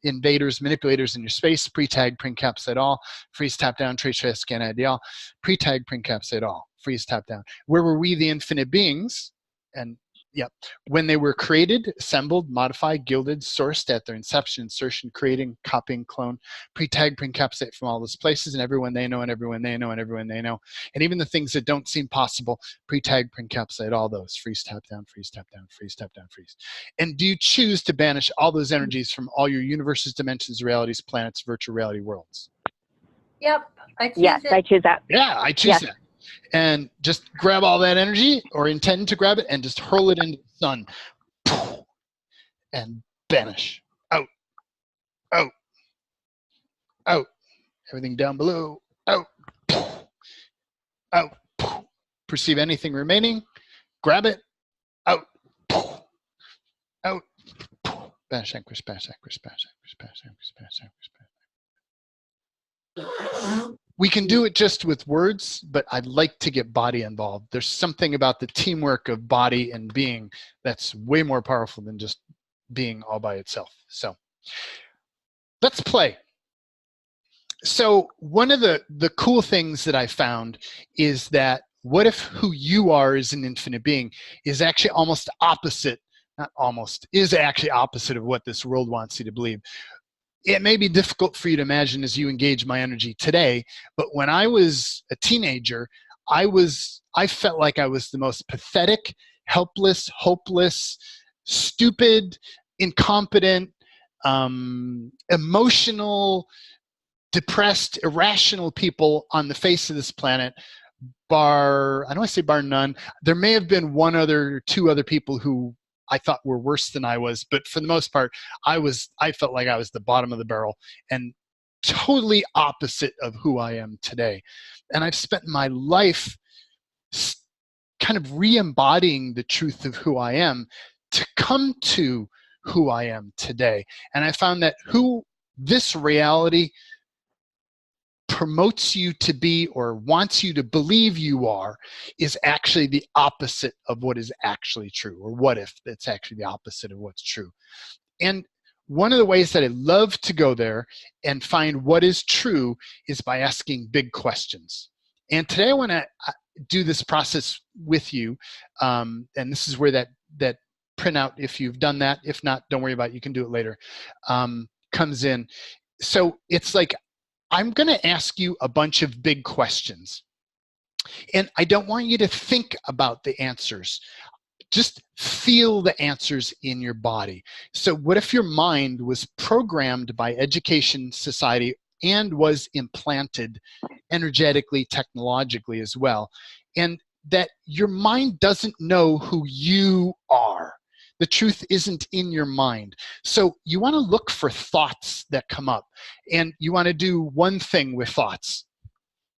invaders, manipulators in your space, pre-tag, pre-encapsulate all, freeze, tap down, trace, scan, ideal, pre-tag, pre-encapsulate all, freeze, tap down. Where were we, the infinite beings? And yep, when they were created, assembled, modified, gilded, sourced at their inception, insertion, creating, copying, clone, pre-tag, pre-encapsulate from all those places, and everyone they know, and everyone they know, and everyone they know, and even the things that don't seem possible, pre-tag, pre-encapsulate all those, freeze, tap down, freeze, tap down, freeze, tap down, freeze. And do you choose to banish all those energies from all your universes, dimensions, realities, planets, virtual reality worlds? Yep, I choose Yes, it. I choose that. Yeah, I choose that. And just grab all that energy, or intend to grab it, and just hurl it into the sun. And banish. Out. Out. Out. Everything down below. Out. Out. Perceive anything remaining. Grab it. Out. Out. Banish, anchors, banish, anchors, banish, anchors, banish, anchors, banish, anchors, banish. We can do it just with words, but I'd like to get body involved. There's something about the teamwork of body and being that's way more powerful than just being all by itself. So let's play. So one of the cool things that I found is that what if who you are as an infinite being is actually almost opposite, not almost, is actually opposite of what this world wants you to believe. It may be difficult for you to imagine as you engage my energy today, but when I was a teenager, I felt like I was the most pathetic, helpless, hopeless, stupid, incompetent, emotional, depressed, irrational people on the face of this planet. I don't want to say bar none. There may have been one other, two other people who I thought were worse than I was, but for the most part, I felt like I was the bottom of the barrel and totally opposite of who I am today. And I've spent my life kind of re-embodying the truth of who I am to come to who I am today. And I found that who this reality promotes you to be or wants you to believe you are is actually the opposite of what is actually true, or what if it's actually the opposite of what's true. And one of the ways that I love to go there and find what is true is by asking big questions. And today I want to do this process with you, and this is where that printout, if you've done that, if not, don't worry about it, you can do it later, comes in. So it's like, I'm going to ask you a bunch of big questions. And I don't want you to think about the answers. Just feel the answers in your body. So what if your mind was programmed by education, society, and was implanted energetically, technologically as well, and that your mind doesn't know who you are? The truth isn't in your mind. So you want to look for thoughts that come up, and you want to do one thing with thoughts: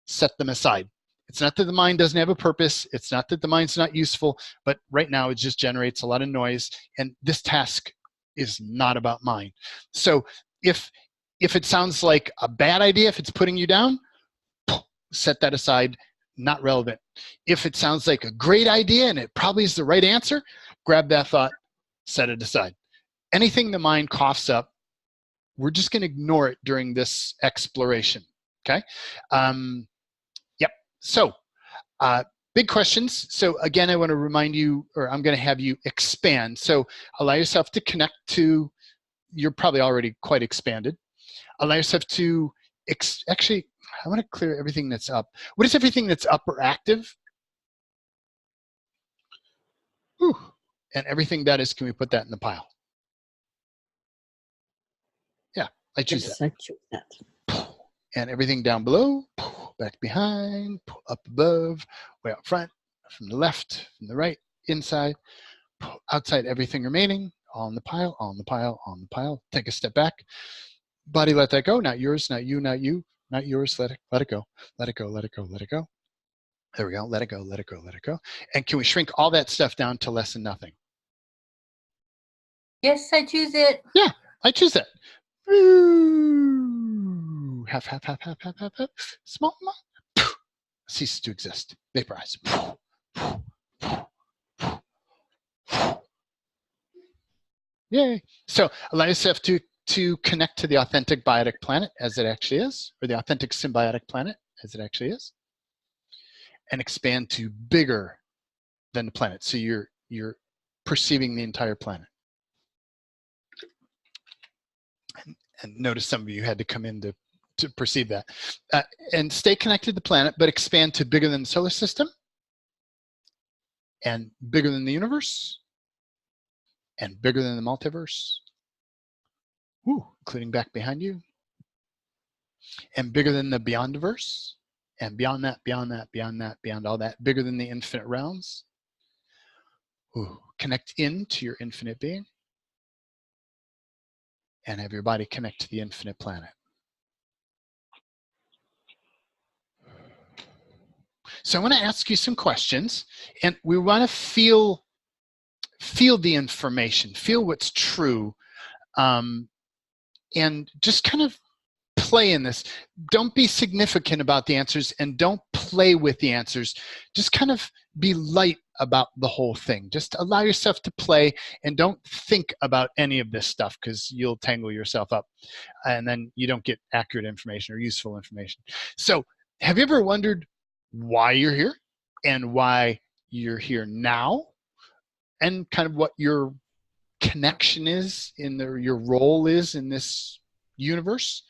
set them aside. It's not that the mind doesn't have a purpose. It's not that the mind's not useful, but right now it just generates a lot of noise, and this task is not about mind. So if it sounds like a bad idea, if it's putting you down, set that aside, not relevant. If it sounds like a great idea and it probably is the right answer, grab that thought, set it aside. Anything the mind coughs up, we're just going to ignore it during this exploration, okay? Yep, so big questions. So again, I want to remind you, or I'm going to have you expand. So allow yourself to connect to, you're probably already quite expanded. Allow yourself to, actually, I want to clear everything that's up. What is everything that's up or active? Whew. And everything that is, can we put that in the pile? Yeah, I choose that. I choose that. And everything down below, back behind, up above, way out front, from the left, from the right, inside, outside, everything remaining, all in the pile, all in the pile, all in the pile. Take a step back. Body, let that go. Not yours, not you, not you, not yours. Let it go. Let it go, let it go, let it go. There we go. Let it go, let it go, let it go. And can we shrink all that stuff down to less than nothing? Yes, I choose it. Yeah, I choose that. Ooh. Half, half, half, half, half, half, half. Small, ceases to exist. Vaporize. Yay. So allow yourself to connect to the authentic biotic planet as it actually is, or the authentic symbiotic planet as it actually is, and expand to bigger than the planet. So you're perceiving the entire planet. And notice some of you had to come in to perceive that. And stay connected to the planet, but expand to bigger than the solar system, and bigger than the universe, and bigger than the multiverse. Ooh, including back behind you. And bigger than the beyondiverse, and beyond that, beyond that, beyond that, beyond all that, bigger than the infinite realms. Ooh, connect into your infinite being, and have your body connect to the infinite planet. So I want to ask you some questions, and we want to feel the information, feel what's true, and just kind of play in this. Don't be significant about the answers, and don't play with the answers. Just kind of be light about the whole thing. Just allow yourself to play, and don't think about any of this stuff, because you'll tangle yourself up, and then you don't get accurate information or useful information. So have you ever wondered why you're here, and why you're here now, and kind of what your connection is in your role is in this universe?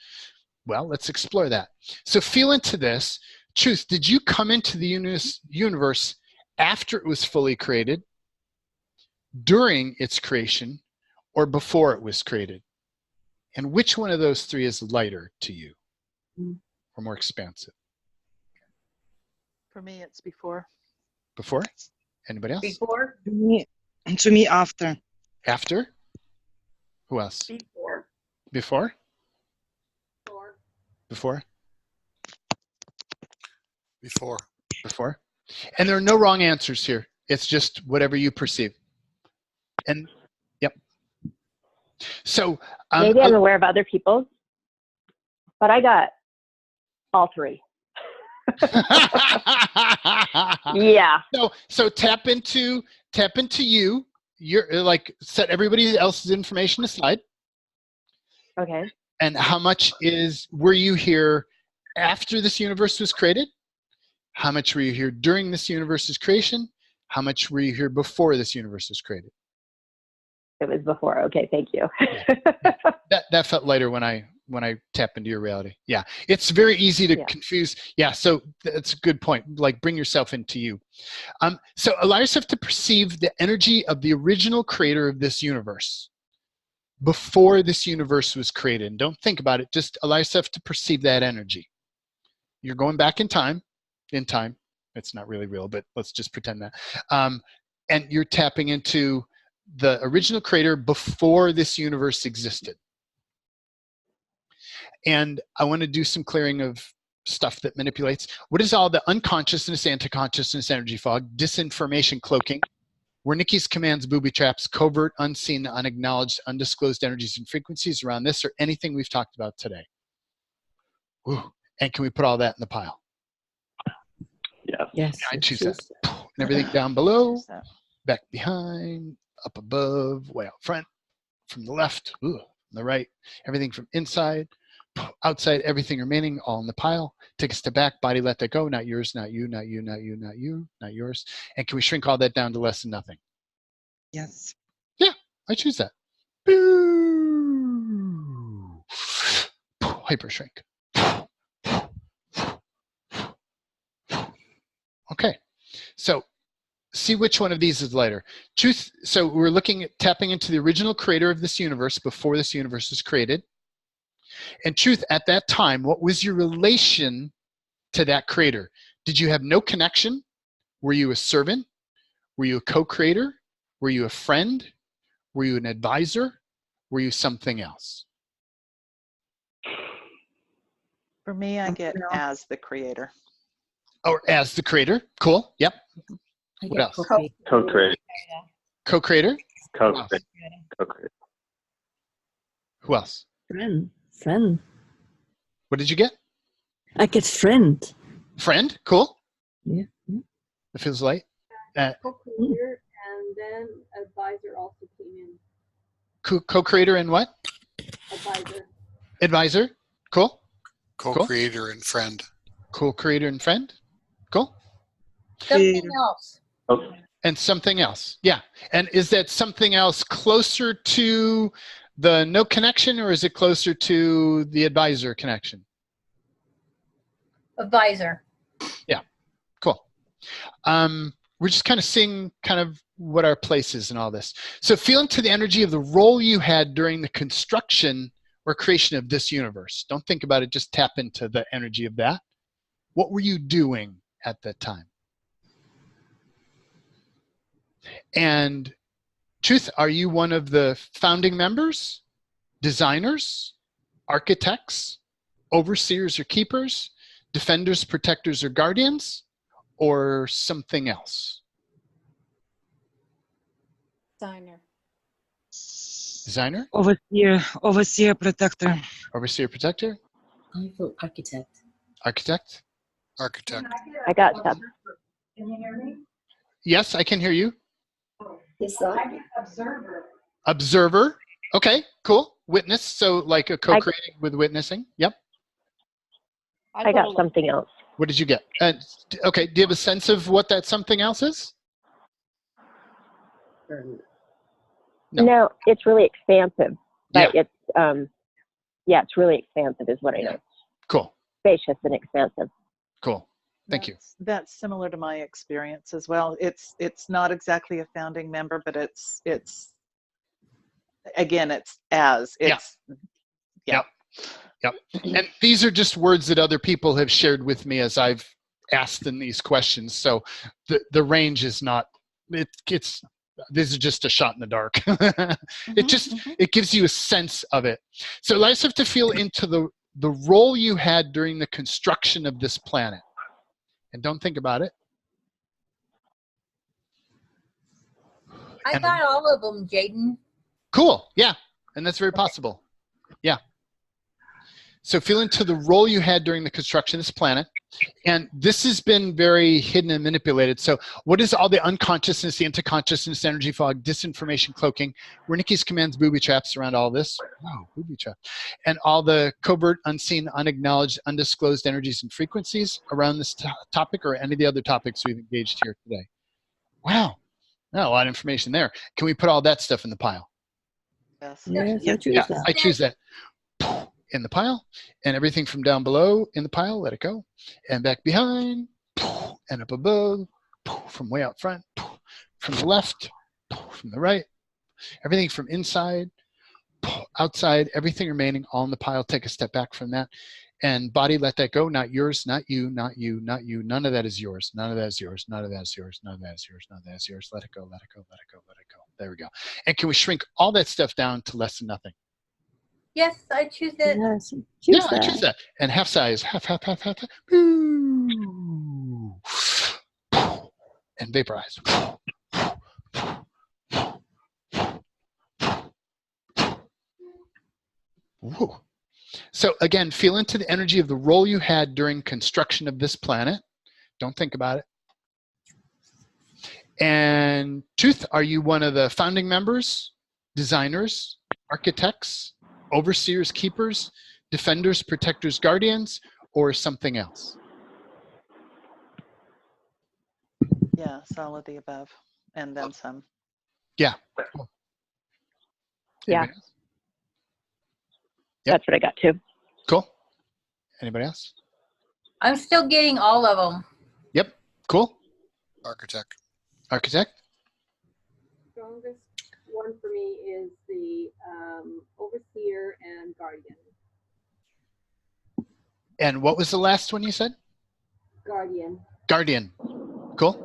Well, let's explore that. So feel into this. Truth, did you come into the universe after it was fully created, during its creation, or before it was created? And which one of those three is lighter to you, or more expansive? For me, it's before. Before? Anybody else? Before? To me, after. After? Who else? Before. Before? Before. Before? Before. Before? And there are no wrong answers here. It's just whatever you perceive. And, yep. So, maybe I'm aware of other people's, but I got all three. Yeah. So tap into you. You're like, set everybody else's information aside. Okay. And how much were you here after this universe was created? How much were you here during this universe's creation? How much were you here before this universe was created? It was before. Okay, thank you. That felt lighter when I tap into your reality. Yeah, it's very easy to confuse. Yeah, so that's a good point. Like, bring yourself into you. So allow yourself to perceive the energy of the original creator of this universe before this universe was created. And don't think about it. Just allow yourself to perceive that energy. You're going back in time. It's not really real, but let's just pretend that. And you're tapping into the original creator before this universe existed. And I want to do some clearing of stuff that manipulates. What is all the unconsciousness, anti-consciousness, energy fog, disinformation cloaking, Wernicke's commands, booby traps, covert, unseen, unacknowledged, undisclosed energies and frequencies around this, or anything we've talked about today? Ooh. And can we put all that in the pile? Yes. Yes. I choose that. And everything down below, back behind, up above, way out front, from the left, from the right, everything from inside, outside, everything remaining, all in the pile. Take a step back, body let that go, not yours, not you, not you, not you, not you, not yours. And can we shrink all that down to less than nothing? Yes. Yeah, I choose that. Boo. Hyper shrink. Okay, so see which one of these is lighter. Truth, so we're looking at tapping into the original creator of this universe before this universe was created. And truth, at that time, what was your relation to that creator? Did you have no connection? Were you a servant? Were you a co-creator? Were you a friend? Were you an advisor? Were you something else? For me, I get as the creator. Or as the creator. Cool. Yep. I What get else? co-creator. Co-create. Co-creator. Co-create. Co-create. Who else? Friend. What did you get? I get friend. Friend. Cool. Yeah. It feels light. Co-creator and then advisor also came in. Co-creator and what? Advisor. Advisor. Cool. Co-creator and friend. Co-creator and friend. Cool. Something else. Oh, And something else. Yeah. And is that something else closer to the no connection, or is it closer to the advisor connection? Advisor. Yeah. Cool. We're just kind of seeing kind of what our place is in all this. So feel into the energy of the role you had during the construction or creation of this universe. Don't think about it. Just tap into the energy of that. What were you doing at that time? And truth, are you one of the founding members, designers, architects, overseers or keepers, defenders, protectors, or guardians, or something else? Designer? Overseer, protector. Overseer, protector? I feel architect. Architect? Architect. I got some. Can you hear me? Yes, I can hear you. Yes, sir. Observer. Okay, cool. Witness, so like a co-creating with witnessing. Yep. I got something else. What did you get? Okay, do you have a sense of what that something else is? No. No, it's really expansive, but it's it's really expansive is what I know. Cool. Spacious and expansive. Cool. Thank you. That's similar to my experience as well. It's not exactly a founding member, but it's again, it's Yep. And these are just words that other people have shared with me as I've asked them these questions. So the range is not, it's this is just a shot in the dark. It gives you a sense of it. So let's have to feel into the role you had during the construction of this planet. And don't think about it. I got all of them, Jaden. Cool. Yeah. And that's very possible. Yeah. So feel into the role you had during the construction of this planet. And this has been very hidden and manipulated. So what is all the unconsciousness, the anti-consciousness, energy fog, disinformation cloaking, Wernicke's commands, booby traps around all this? Wow, booby trap. And all the covert, unseen, unacknowledged, undisclosed energies and frequencies around this topic or any of the other topics we've engaged here today. Wow. Not a lot of information there. Can we put all that stuff in the pile? Yes. Yes, I choose that. In the pile, and everything from down below in the pile, let it go, and back behind, and up above, from way out front, from the left, from the right, everything from inside, outside, everything remaining all in the pile. Take a step back from that, and body, let that go. Not yours, not you, not you, not you. None of that is yours. None of that is yours. None of that is yours. None of that is yours. None of that is yours. Let it go. Let it go. Let it go. Let it go. There we go. And can we shrink all that stuff down to less than nothing? Yes, I choose it. Yes, I choose that. And half size, half. Ooh. And vaporize. Ooh. So again, feel into the energy of the role you had during construction of this planet. Don't think about it. And truth, are you one of the founding members, designers, architects, overseers, keepers, defenders, protectors, guardians, or something else? Yeah, it's all of the above, and then some. Yeah. Cool. Yeah. Anybody else? Yep. That's what I got too. Cool. Anybody else? I'm still getting all of them. Yep. Cool. Architect. Architect. Strongest one for me is the overseer and guardian. And what was the last one you said? Guardian. Guardian. Cool.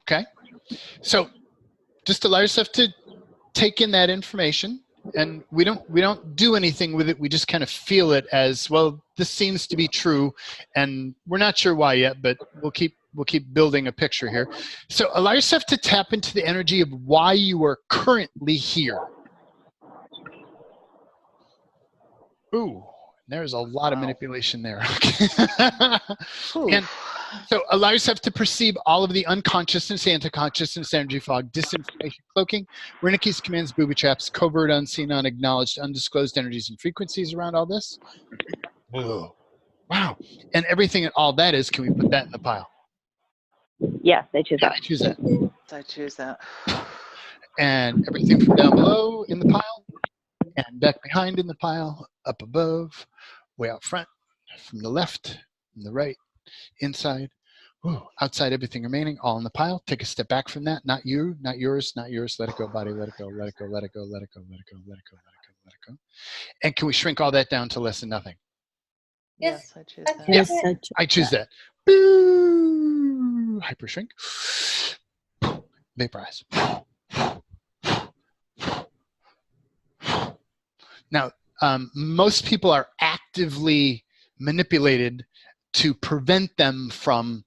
Okay. So just allow yourself to take in that information, and we don't do anything with it. We just kind of feel it as, well, this seems to be true, and we're not sure why yet, but we'll keep building a picture here. So allow yourself to tap into the energy of why you are currently here. Ooh, there's a lot of manipulation there. And so allow yourself to perceive all of the unconsciousness, anti-consciousness, energy fog, disinformation, cloaking, Wernicke's commands, booby traps, covert, unseen, unacknowledged, undisclosed energies and frequencies around all this. Whoa. Wow. And everything that all that is, can we put that in the pile? Yes, I choose that. I choose that. I choose that. And everything from down below in the pile, and back behind in the pile, up above, way out front, from the left, from the right, inside, outside, everything remaining, all in the pile. Take a step back from that. Not you, not yours, not yours. Let it go, body. Let it go, let it go, let it go, let it go, let it go, let it go, let it go, let it go. And can we shrink all that down to less than nothing? Yes, I choose that. Yes, I choose that. Boo! Hyper shrink. Vaporize. Now, most people are actively manipulated to prevent them from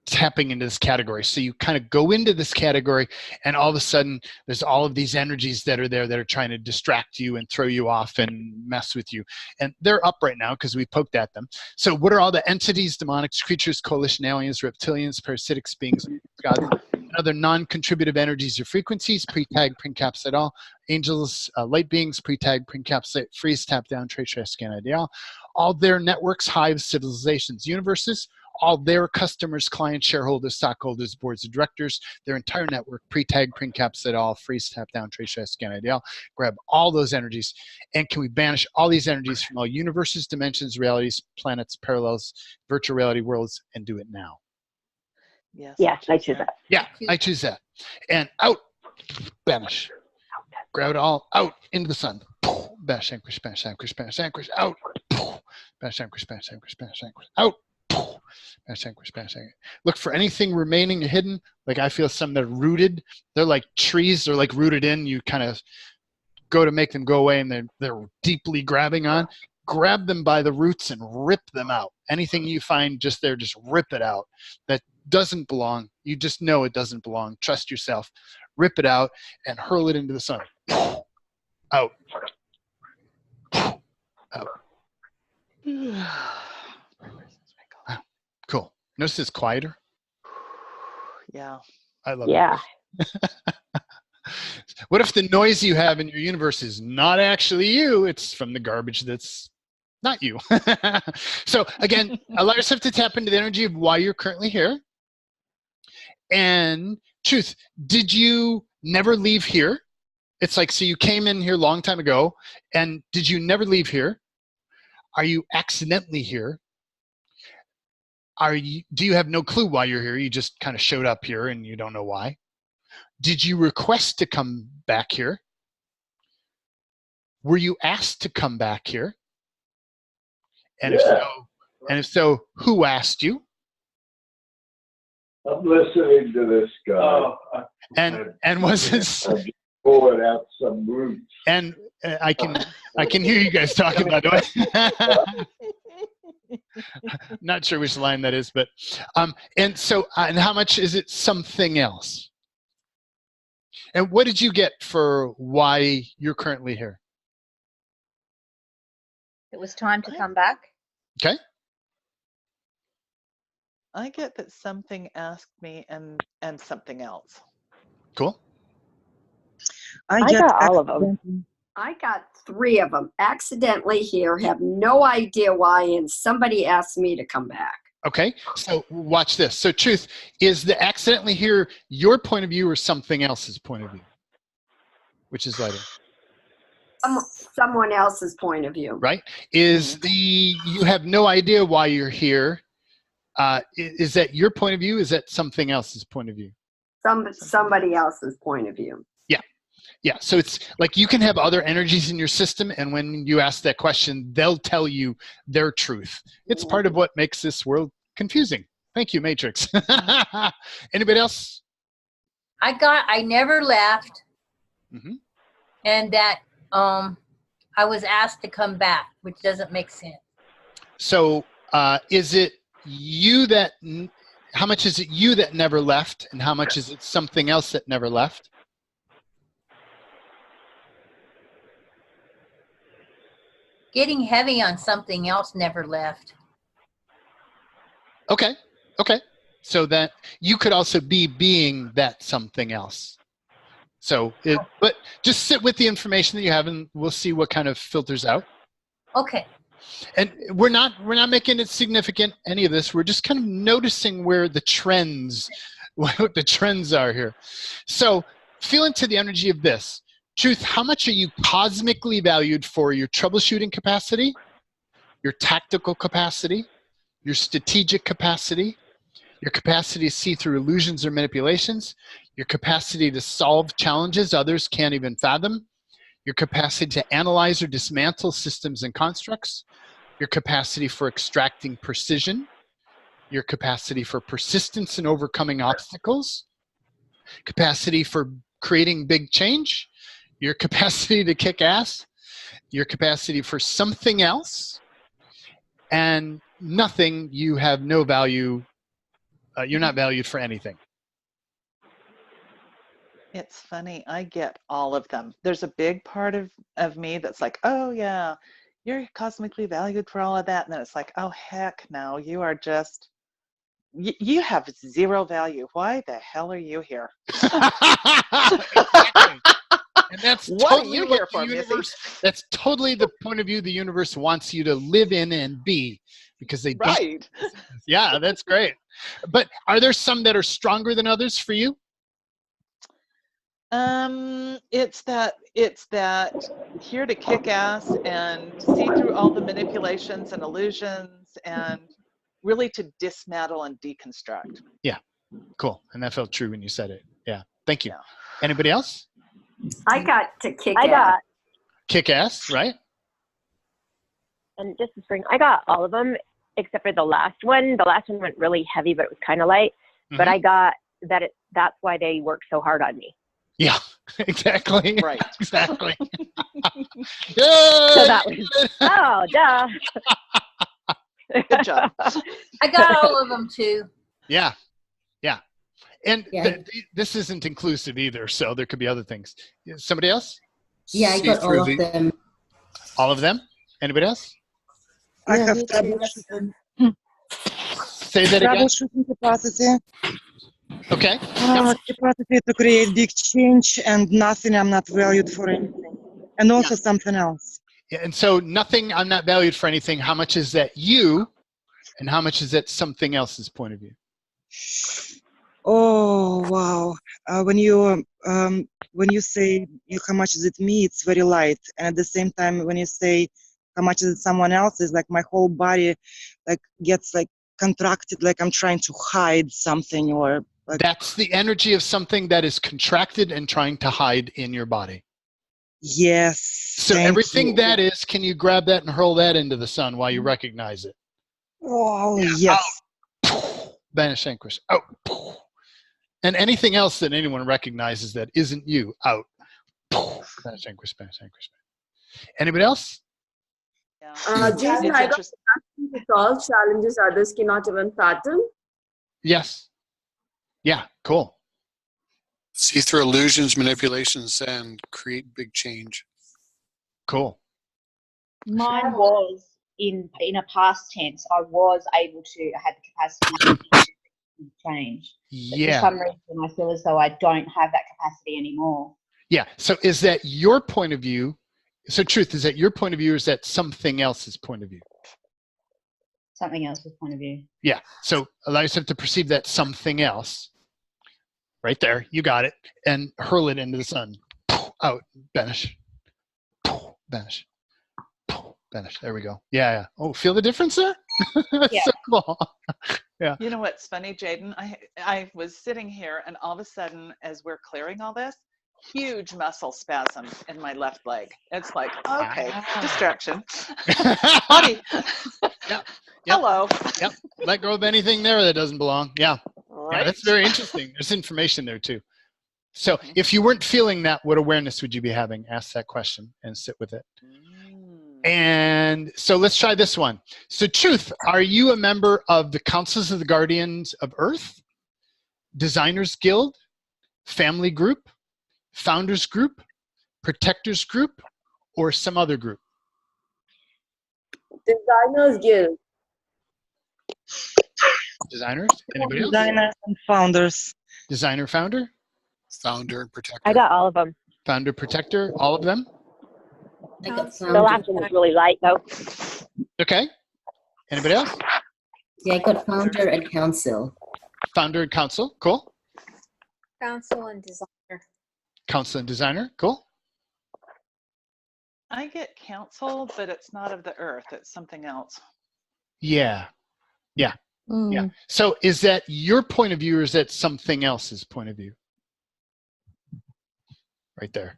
tapping into this category. So you kind of go into this category, and all of a sudden there's all of these energies that are there that are trying to distract you and throw you off and mess with you. And they're up right now because we poked at them. So what are all the entities, demonics, creatures, coalition aliens, reptilians, parasitics, beings, gods, and other non-contributive energies or frequencies, pre-tag, pre-encapsulate all, angels, light beings, pre-tag, pre-encapsulate, freeze, tap down, trace, share, scan, ideal, all their networks, hives, civilizations, universes, all their customers, clients, shareholders, stockholders, boards of directors, their entire network, pre-tag, pre-encapsulate all, freeze, tap down, trace, share, scan, ideal, grab all those energies, and can we banish all these energies from all universes, dimensions, realities, planets, parallels, virtual reality worlds, and do it now? Yes, I choose that. Yeah, I choose that. And out, banish. Grab it all out into the sun. Banish, anchorish, banish, anchorish, banish, anchorish, out. Banish, anchorish, banish, anchorish, banish, anchorish, out. Banish, anchorish, banish, anchorish. Look for anything remaining hidden. Like I feel some that are rooted. They're like trees. They're like rooted in. You kind of go to make them go away, and they're deeply grabbing on. Grab them by the roots and rip them out. Anything you find just there, just rip it out. That doesn't belong. You just know it doesn't belong. Trust yourself. Rip it out and hurl it into the sun. Out. Out. Cool. Notice it's quieter. Yeah. I love Yeah. it. What if the noise you have in your universe is not actually you? It's from the garbage that's not you. So again, allow yourself to tap into the energy of why you're currently here. And truth, did you never leave here? It's like, so you came in here a long time ago, and did you never leave here? Are you accidentally here? Do you have no clue why you're here? You just kind of showed up here and you don't know why. Did you request to come back here? Were you asked to come back here? And if so, who asked you? I'm listening to this guy. And was this? I'm just pulling out some roots. And I can hear you guys talking, by the way. Not sure which line that is, but and so and how much is it something else? And what did you get for why you're currently here? It was time to come back. Okay. I get that something asked me and something else. Cool. I got all of them. I got 3 of them. Accidentally here, have no idea why, and somebody asked me to come back. Okay, so watch this. So truth, is the accidentally here your point of view or something else's point of view? Which is lighter? Someone else's point of view. Right? Is you have no idea why you're here. Is that your point of view? Is that something else's point of view? Somebody else's point of view. Yeah, so it's like you can have other energies in your system, and when you ask that question, they'll tell you their truth. It's part of what makes this world confusing. Thank you, Matrix. Anybody else? I never left, Mm-hmm. and that I was asked to come back, which doesn't make sense. So is it you that, how much is it you that never left, and how much is it something else that never left? Getting heavy on something else never left. Okay. Okay. So that you could also be being that something else. So, but just sit with the information that you have, and we'll see what kind of filters out. Okay. And we're not making it significant, any of this. We're just kind of noticing where the trends, what the trends are here. So feel into the energy of this. Truth, how much are you cosmically valued for your troubleshooting capacity, your tactical capacity, your strategic capacity, your capacity to see through illusions or manipulations, your capacity to solve challenges others can't even fathom, your capacity to analyze or dismantle systems and constructs, your capacity for extracting precision, your capacity for persistence and overcoming obstacles, capacity for creating big change, your capacity to kick ass, your capacity for something else, and nothing. You have no value. You're not valued for anything. It's funny. I get all of them. There's a big part of me that's like, oh yeah, you're cosmically valued for all of that. And then it's like, oh heck no, you are just, you have zero value. Why the hell are you here? Exactly. And that's what totally are you what here the for, universe, that's totally the point of view the universe wants you to live in and be, because they don't. Right. Yeah, that's great. But are there some that are stronger than others for you? It's that here to kick ass and see through all the manipulations and illusions and really to dismantle and deconstruct. Yeah, cool. And that felt true when you said it. Yeah, thank you. Yeah. Anybody else? I got to kick ass. Kick ass, right? And just to spring, I got all of them except for the last one. The last one went really heavy, but it was kind of light. Mm-hmm. But I got that. That's why they worked so hard on me. Yeah, exactly. Right. Exactly. So that was, oh, duh. Good job. I got all of them too. Yeah. Yeah. And this isn't inclusive either, so there could be other things. Somebody else? Yeah, I got all of them. All of them? Anybody else? I have troubleshooting. Say that again. Troubleshooting capacity. Okay. Capacity to create big change and nothing. I'm not valued for anything. And also something else. Yeah, and so nothing. I'm not valued for anything. How much is that you, and how much is that something else's point of view? Oh wow! When you say how much is it me, it's very light, and at the same time when you say how much is it someone else, is like my whole body like gets like contracted, like I'm trying to hide something, or like, that's the energy of something that is contracted and trying to hide in your body. Yes. So everything that is, can you grab that and hurl that into the sun while you recognize it? Oh yes. Out. Banish anguish. Out. And anything else that anyone recognizes that isn't you, out. Banish anguish, banish anguish. Anybody else? Jaden, I got to solve challenges others cannot even fathom. Yes. Yeah, cool. See through illusions, manipulations, and create big change. Cool. Mine was in a past tense. I was able to, I had the capacity to change. But yeah. for some reason, I feel as though I don't have that capacity anymore. Yeah. So is that your point of view? So truth, is that your point of view, or is that something else's point of view? Something else's point of view. Yeah. So allow yourself to perceive that something else. Right there. You got it. And hurl it into the sun. Out. Banish. Banish. Banish. There we go. Yeah. Yeah. Oh, feel the difference there? That's so cool. Yeah. You know what's funny, Jaden? I was sitting here, and all of a sudden, as we're clearing all this, huge muscle spasm in my left leg. It's like, okay, distraction. Buddy. Yep. Hello. Yep. Let go of anything there that doesn't belong. Yeah. Right. Yeah, that's very interesting. There's information there too. So if you weren't feeling that, what awareness would you be having? Ask that question and sit with it. And so let's try this one. So Truth, are you a member of the Councils of the Guardians of Earth, Designers Guild, Family Group, Founders Group, Protectors Group, or some other group? Designers Guild. Designers? Anybody else? Designers and founders. Designer, founder? Founder and protector. I got all of them. Founder, protector, all of them? I got The last one was really light, though. Okay. Anybody else? Yeah, I got founder and council. Founder and council, cool. Council and designer. Council and designer, cool. I get council, but it's not of the earth. It's something else. Yeah. Yeah. Yeah. So is that your point of view or is that something else's point of view? Right there.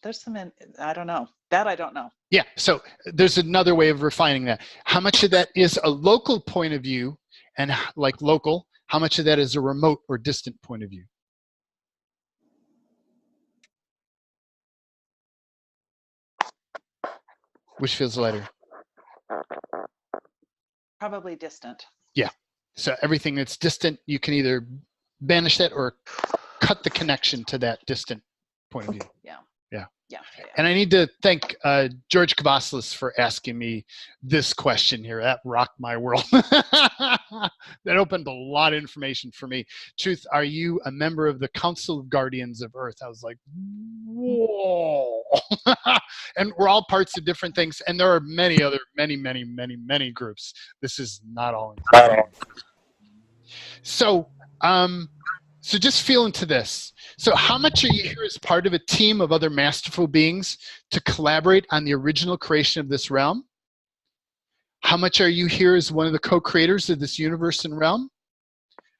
There's some, I don't know. That I don't know. Yeah. So there's another way of refining that. How much of that is a local point of view and like local, how much of that is a remote or distant point of view? Which feels lighter? Probably distant. Yeah. So everything that's distant, you can either banish that or cut the connection to that distant point of view. Yeah. Yeah. Yeah. And I need to thank George Kavaslis for asking me this question here. That rocked my world. That opened a lot of information for me. Truth, are you a member of the Council of Guardians of Earth? I was like, whoa. And we're all parts of different things. And there are many other, many groups. This is not all included. So, so just feel into this. So how much are you here as part of a team of other masterful beings to collaborate on the original creation of this realm? How much are you here as one of the co-creators of this universe and realm?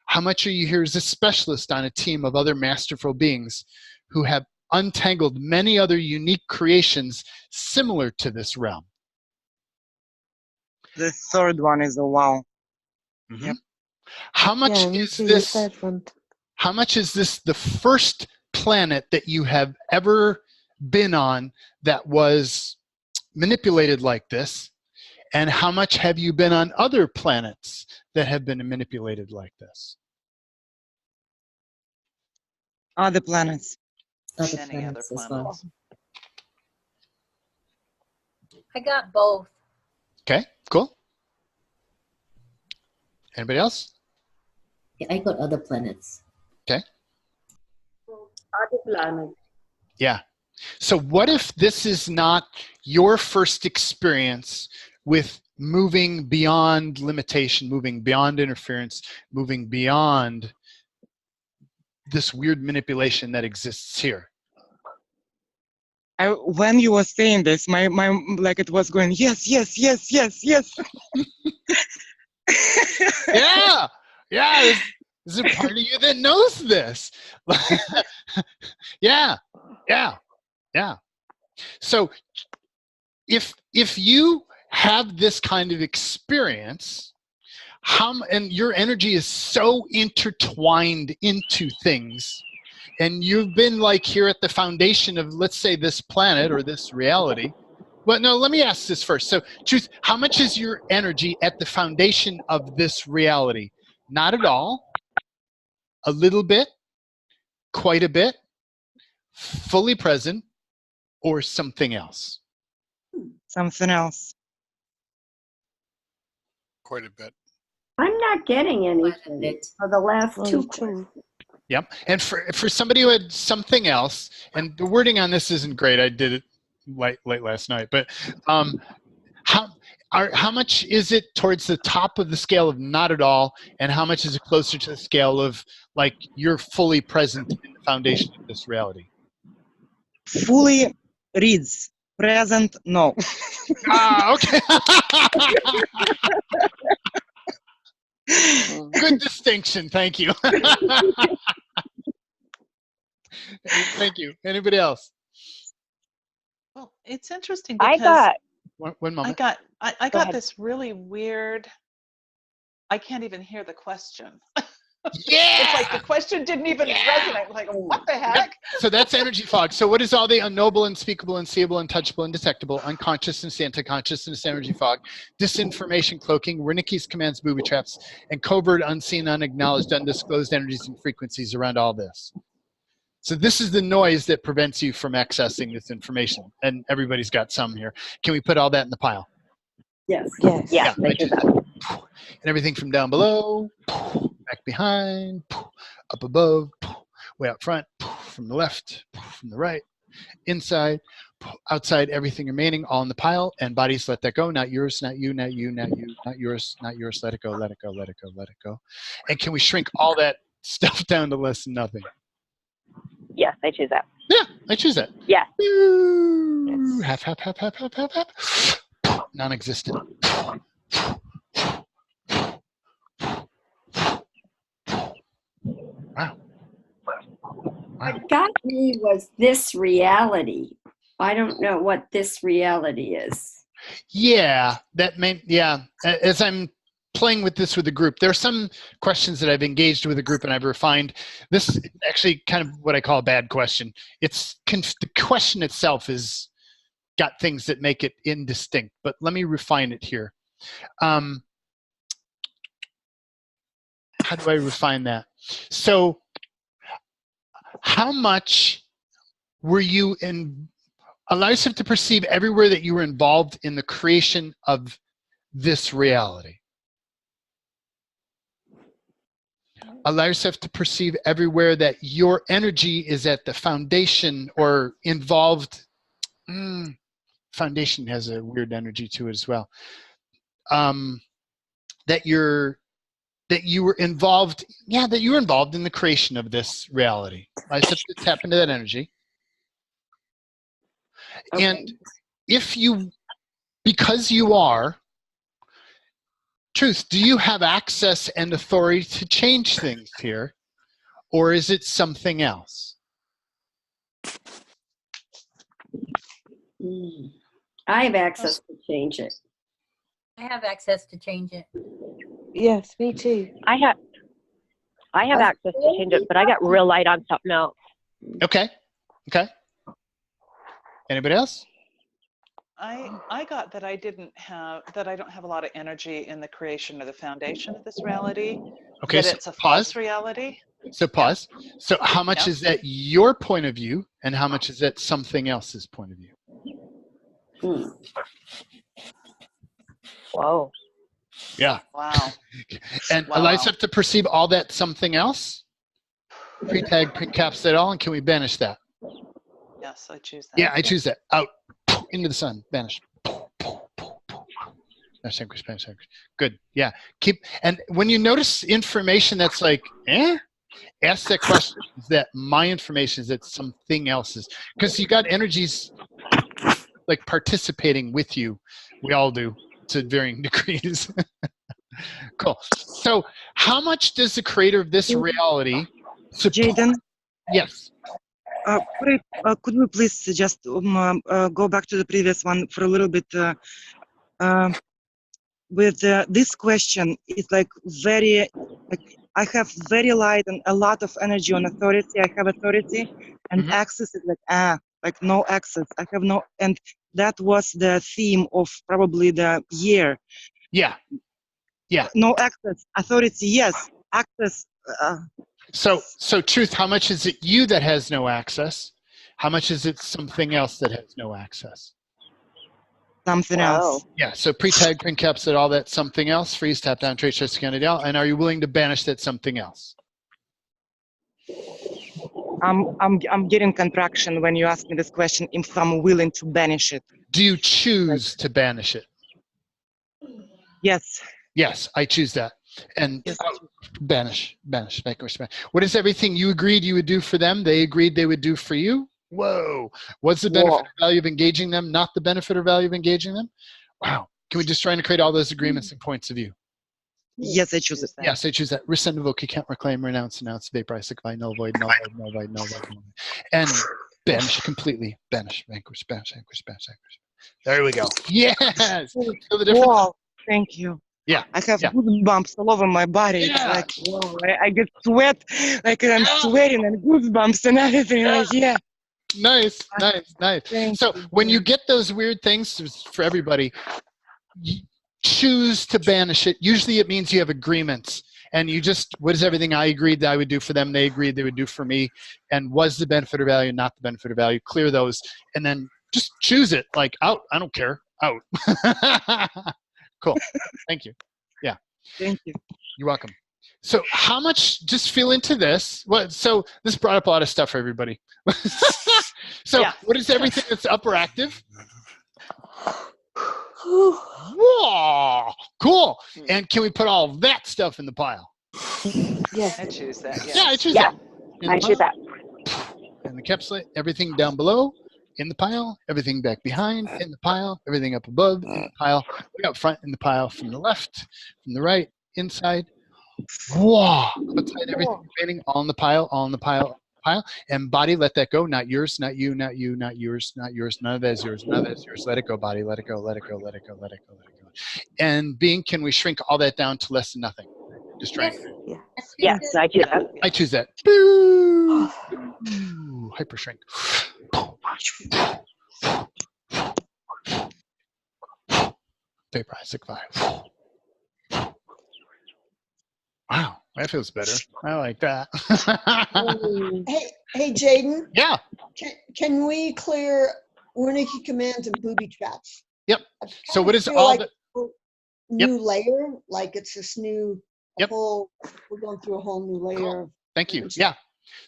How much are you here as a specialist on a team of other masterful beings who have untangled many other unique creations similar to this realm? The third one is a wow. Mm-hmm. Yep. How much is this? How much is this the first planet that you have ever been on that was manipulated like this? And how much have you been on other planets that have been manipulated like this? Other planets. Many other planets. Well. I got both. Okay, cool. Anybody else? Yeah, I got other planets. Okay. Other planets. Yeah. So what if this is not your first experience with moving beyond limitation, moving beyond interference, moving beyond this weird manipulation that exists here? When you were saying this, my like it was going, yes. Yeah. Yeah. There's a part of you that knows this. Yeah. So if you have this kind of experience, and your energy is so intertwined into things, and you've been like here at the foundation of, let's say, this planet or this reality. Well, no, let me ask this first. So, Truth, how much is your energy at the foundation of this reality? Not at all. A little bit, quite a bit, fully present, or something else? Something else. Quite a bit. I'm not getting anything for the last two questions. Yep. And for somebody who had something else, and the wording on this isn't great. I did it late last night, but how much is it towards the top of the scale of not at all, and how much is it closer to the scale of like you're fully present in the foundation of this reality? Fully reads. Present, no. Okay. Good distinction. Thank you. Thank you. Anybody else? Well, it's interesting because I got one moment. I got this really weird. I can't even hear the question. Yeah. It's like the question didn't even resonate. Like, what the heck? So that's energy fog. So what is all the unknowable, unspeakable, unseeable, untouchable, undetectable, unconsciousness, anti-consciousness, energy fog, disinformation cloaking, Wernicke's commands, booby traps, and covert, unseen, unacknowledged, undisclosed energies and frequencies around all this. So this is the noise that prevents you from accessing this information. And everybody's got some here. Can we put all that in the pile? Yes. Yes. Yeah, I do that. and everything from down below, back behind, up above, way out front, from the left, from the right, inside, outside, everything remaining, all in the pile, and bodies let that go, not yours, not you, not you, not you, not yours, not yours, let it go, let it go, let it go, let it go. And can we shrink all that stuff down to less than nothing? Yes, I choose that. Yeah, I choose that. Yes. Half, half, half, half, half, half, half. Non-existent. Wow. What got me was this reality. I don't know what this reality is. Yeah, that meant, yeah. As I'm playing with this with the group, there are some questions that I've engaged with the group and I've refined. This is actually kind of what I call a bad question. It's the question itself is got things that make it indistinct, but let me refine it here. How do I refine that? So how much were you in, allow yourself to perceive everywhere that you were involved in the creation of this reality. Allow yourself to perceive everywhere that your energy is at the foundation or involved. Foundation has a weird energy to it as well. That you were involved, yeah, that you were involved in the creation of this reality. I just have to tap into that energy. Okay. And if you, because you are, Truth, do you have access and authority to change things here? Or is it something else? I have access to change it. I have access to change it. Yes, me too. I have access to change it, but I got real light on something else. Okay. Okay. Anybody else? I got that I don't have a lot of energy in the creation of the foundation of this reality. Okay, that so it's a pause. false reality. So pause. Yeah. So how much is that your point of view and how much is that something else's point of view? Whoa. Yeah. Wow. And allow yourself to perceive all that something else? Pre-tag, pre-caps that all, and can we banish that? Yes, I choose that. Yeah, I choose that. Out. Into the sun. Banish. Banish. Good. Yeah. Keep, and when you notice information that's like, ask that question. Is that my information? Is that something else's? Because you got energies like participating with you. We all do to varying degrees. Cool. So how much does the creator of this reality support? Jaden? Yes. Could we please just go back to the previous one for a little bit? With this question, it's like very, like I have very light and a lot of energy on authority. I have authority, and access is like no access. I have no, and that was the theme of probably the year. Yeah. Yeah. No access, authority, yes. Access. So Truth, how much is it you that has no access? How much is it something else that has no access? Something else. Yeah, so pre-tag, pre-caps, all that something else, freeze, tap down, trace, trace, scan it out, and are you willing to banish that something else? I'm getting contraction when you ask me this question, if I'm willing to banish it. Do you choose to banish it? Yes. Yes, I choose that. And yes. Banish. What is everything you agreed you would do for them, they agreed they would do for you? Whoa. What's the benefit or value of engaging them, not the benefit or value of engaging them? Wow. Can we just try to create all those agreements and points of view? Yes, I choose it. Yes, I choose that. Rescind, revoke, recant, reclaim, renounce, vaporize, signify, null, void, null, void, null, void, null, void, null, void. And banish completely. Banish, vanquish, banish, vanquish, banish, vanquish. There we go. Yes. Feel the difference? Wow. Thank you. Yeah. I have Yeah. goosebumps all over my body. It's Yeah. like, whoa, I get sweat, like I'm sweating and goosebumps and everything. Like, yeah. Nice. Thank So you. when you get those weird things, for everybody, you choose to banish it. Usually it means you have agreements. And you just, what is everything I agreed that I would do for them, they agreed they would do for me, and was the benefit or value, not the benefit or value, clear those, and then just choose it, like, out, I don't care, out. Cool, thank you. Yeah. Thank you. You're welcome. So how much, just feel into this. So this brought up a lot of stuff for everybody. So what is everything that's up or active? Whoa, cool. And can we put all that stuff in the pile? Yes. I choose that. Yes. Yeah, I choose that. I choose that. And the encapsulate everything down below in the pile, everything back behind in the pile, everything up above in the pile, way up front in the pile, from the left, from the right, inside. Whoa, outside everything remaining, all in the pile, all in the pile. And body, let that go. Not yours, not you, not you, not yours, not yours. None of that is yours. None of that is yours. Let it go, body. Let it go. Let it go. Let it go. Let it go. Let it go. And being, can we shrink all that down to less than nothing? Just strength. Yes, I choose that. I choose that. Boo! Hyper shrink. Vaporize, liquefy. Wow, that feels better. I like that. Hey, Jaden. Yeah. Can we clear Wernicke commands and booby traps? Yep. So what is all like the new layer? Like it's this new whole. We're going through a whole new layer. Cool. Thank you. Yeah.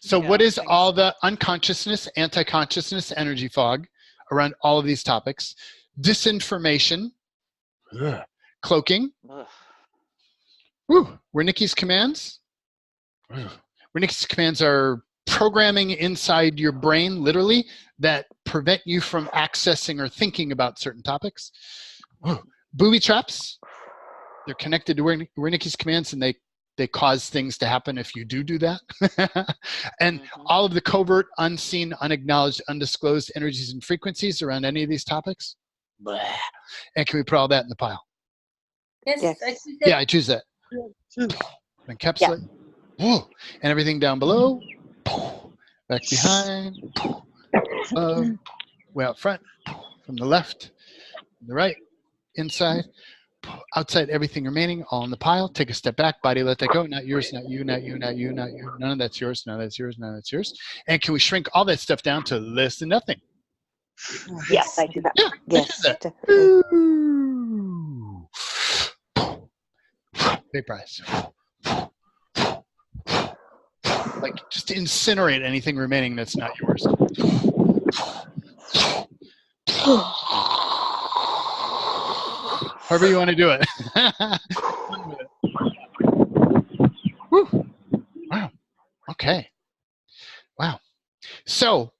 So what is all the unconsciousness, anti-consciousness, energy fog around all of these topics? Disinformation, cloaking. Wernicke's commands. Wernicke's commands are programming inside your brain, literally, that prevent you from accessing or thinking about certain topics. Booby traps. They're connected to Wernicke's commands, and they cause things to happen if you do that. And all of the covert, unseen, unacknowledged, undisclosed energies and frequencies around any of these topics. Blah. And can we put all that in the pile? Yes. I choose that. Yeah, I choose that. Encapsulate. And everything down below. Back behind. Way out front. From the left. From the right. Inside. Outside, everything remaining, all in the pile. Take a step back, body, let that go. Not yours, not you, not you, not you, not you. None of that's yours, none of that's yours, none of that's yours. And can we shrink all that stuff down to less than nothing? Yes, I do that. Yeah, yes. I do that. Vaporize. Like, just incinerate anything remaining that's not yours. However you want to do it. Woo. Wow. Okay. Wow. So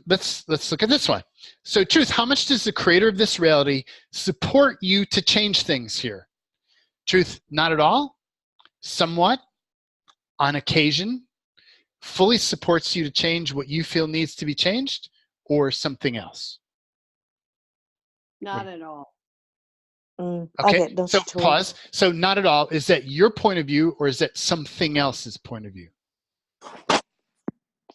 let's look at this one. So Truth, how much does the creator of this reality support you to change things here? Truth, not at all. Somewhat. On occasion. Fully supports you to change what you feel needs to be changed, or something else? Not at all. Okay, so pause. So not at all. Is that your point of view, or is that something else's point of view?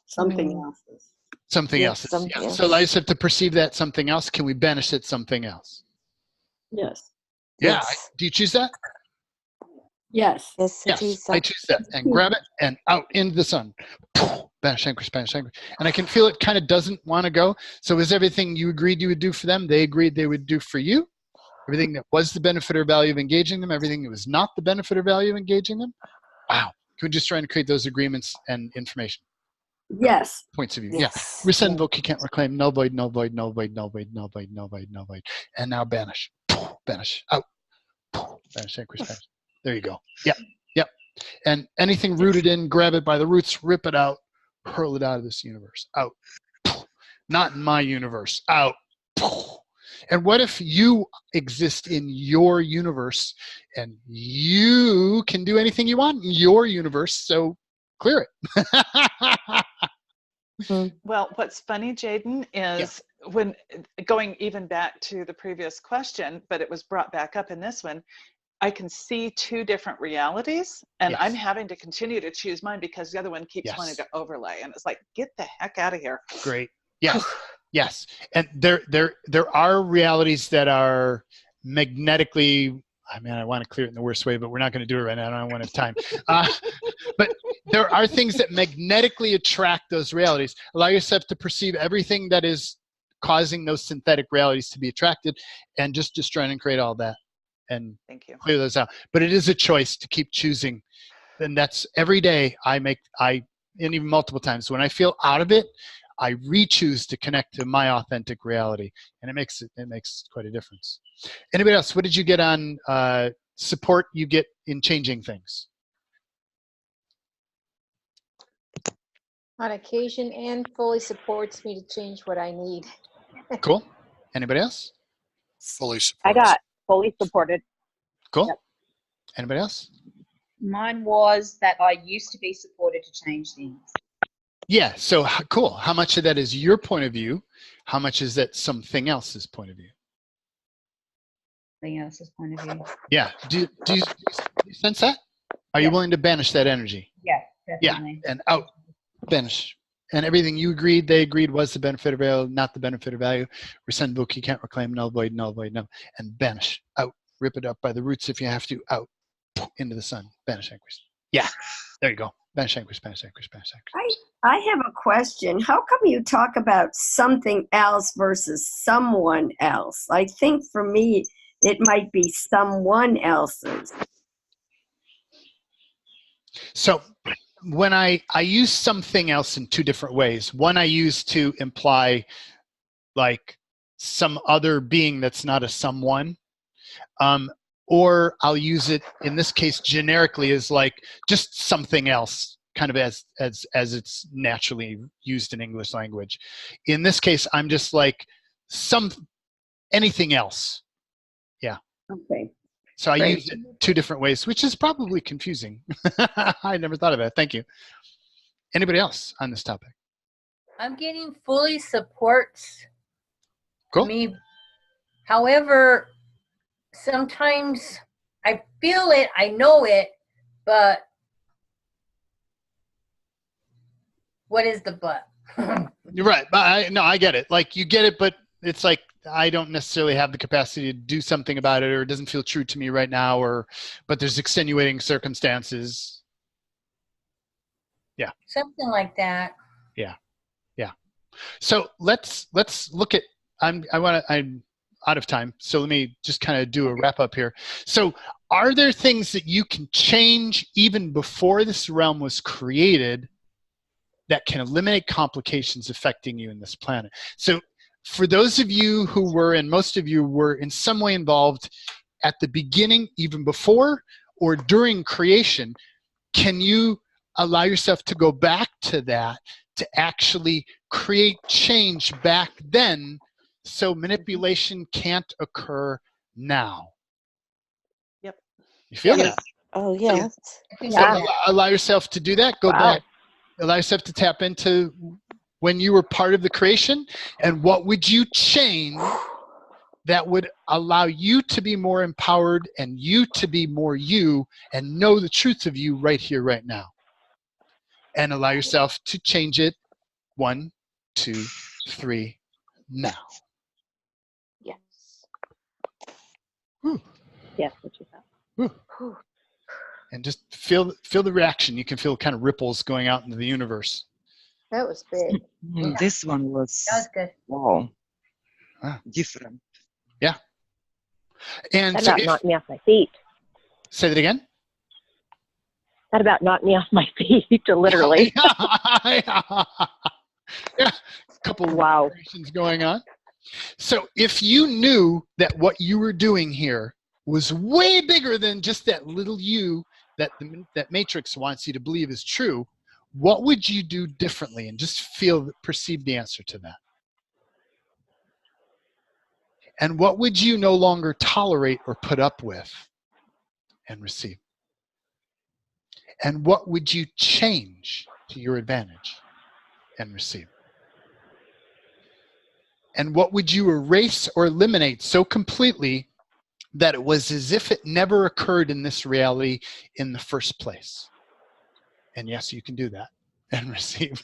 Something else's. Something else's. Yeah. So I just have to perceive that something else. Can we banish it something else? Yes. Yeah. Do you choose that? Yes. Yes, I choose that. And grab it and out into the sun. Banish, anchor, banish, anchor. And I can feel it kind of doesn't want to go. So is everything you agreed you would do for them, they agreed they would do for you? Everything that was the benefit or value of engaging them, everything that was not the benefit or value of engaging them? Wow. Can we just try and create those agreements and information? Yes. Points of view. Yes. Yeah. Rescind, invoke, you can't reclaim. Null void, null void, null void, null void, null void, null void, null void. And now banish. Banish. Out. Banish, anchor, banish. There you go. Yep. Yep. And anything rooted in, grab it by the roots, rip it out, hurl it out of this universe. Out. Not in my universe. Out. And what if you exist in your universe and you can do anything you want in your universe, so clear it. Well, what's funny, Jaden, is when going even back to the previous question, but it was brought back up in this one, I can see two different realities, and Yes. I'm having to continue to choose mine because the other one keeps Yes. wanting to overlay, and it's like, get the heck out of here. Great. Yes. Yes. And there are realities that are magnetically, I mean, I want to clear it in the worst way, but we're not going to do it right now. I don't want to have time. But there are things that magnetically attract those realities. Allow yourself to perceive everything that is causing those synthetic realities to be attracted, and just destroy and create all that, and Thank you. clear those out. But it is a choice to keep choosing. And that's every day and even multiple times. When I feel out of it, I re-choose to connect to my authentic reality, and it makes quite a difference. Anybody else? What did you get on support you get in changing things? On occasion, and fully supports me to change what I need. Cool. Anybody else? Fully supports. I got fully supported. Cool. Yep. Anybody else? Mine was that I used to be supported to change things. Yeah. So cool. How much of that is your point of view? How much is that something else's point of view? Something else's point of view. Yeah. Do you sense that? Are you willing to banish that energy? Yeah, definitely. Yeah. And out. Banish. And everything you agreed, they agreed was the benefit of value, not the benefit of value. Rescind book, you can't reclaim, null void, and banish. Out. Rip it up by the roots if you have to. Out. Into the sun. Banish, anguish. Yeah. There you go. Banish, anguish, banish, anguish, banish, anguish. I have a question. How come you talk about something else versus someone else? I think for me, it might be someone else's. So when I use something else in two different ways. One I use to imply like some other being that's not a someone. Or I'll use it in this case generically as like just something else, kind of as it's naturally used in English language. In this case, I'm just like anything else. Yeah. Okay. So I use it two different ways, which is probably confusing. I never thought of that. Thank you. Anybody else on this topic? I'm getting fully supports Cool. me. However, sometimes I feel it, I know it, but what is the but? You're right. But I get it. Like you get it, but it's like I don't necessarily have the capacity to do something about it, or it doesn't feel true to me right now, but there's extenuating circumstances. Yeah. Something like that. Yeah. Yeah. So let's look at I'm out of time, so let me just kind of do a wrap up here. So are there things that you can change even before this realm was created that can eliminate complications affecting you in this planet? So for those of you who were, and most of you were in some way involved at the beginning, even before or during creation, can you allow yourself to go back to that to actually create change back then so manipulation can't occur now? Yep. You feel that? Oh, yes. So allow yourself to do that. Go back. Allow yourself to tap into when you were part of the creation, and what would you change that would allow you to be more empowered and you to be more you and know the truth of you right here, right now. And allow yourself to change it 1, 2, 3, now. Yes. Whew. Yes, what you said. Whew. And just feel the reaction. You can feel kind of ripples going out into the universe. That was big. This one was, That was good. wow, different. Yeah. And That so about knocked me off my feet. Say that again. That about knocked me off my feet, literally. Yeah. Couple of vibrations going on. So if you knew that what you were doing here was way bigger than just that little you that that Matrix wants you to believe is true, what would you do differently? And just perceive the answer to that. And what would you no longer tolerate or put up with and receive? And what would you change to your advantage and receive? And what would you erase or eliminate so completely that it was as if it never occurred in this reality in the first place. And yes, you can do that and receive.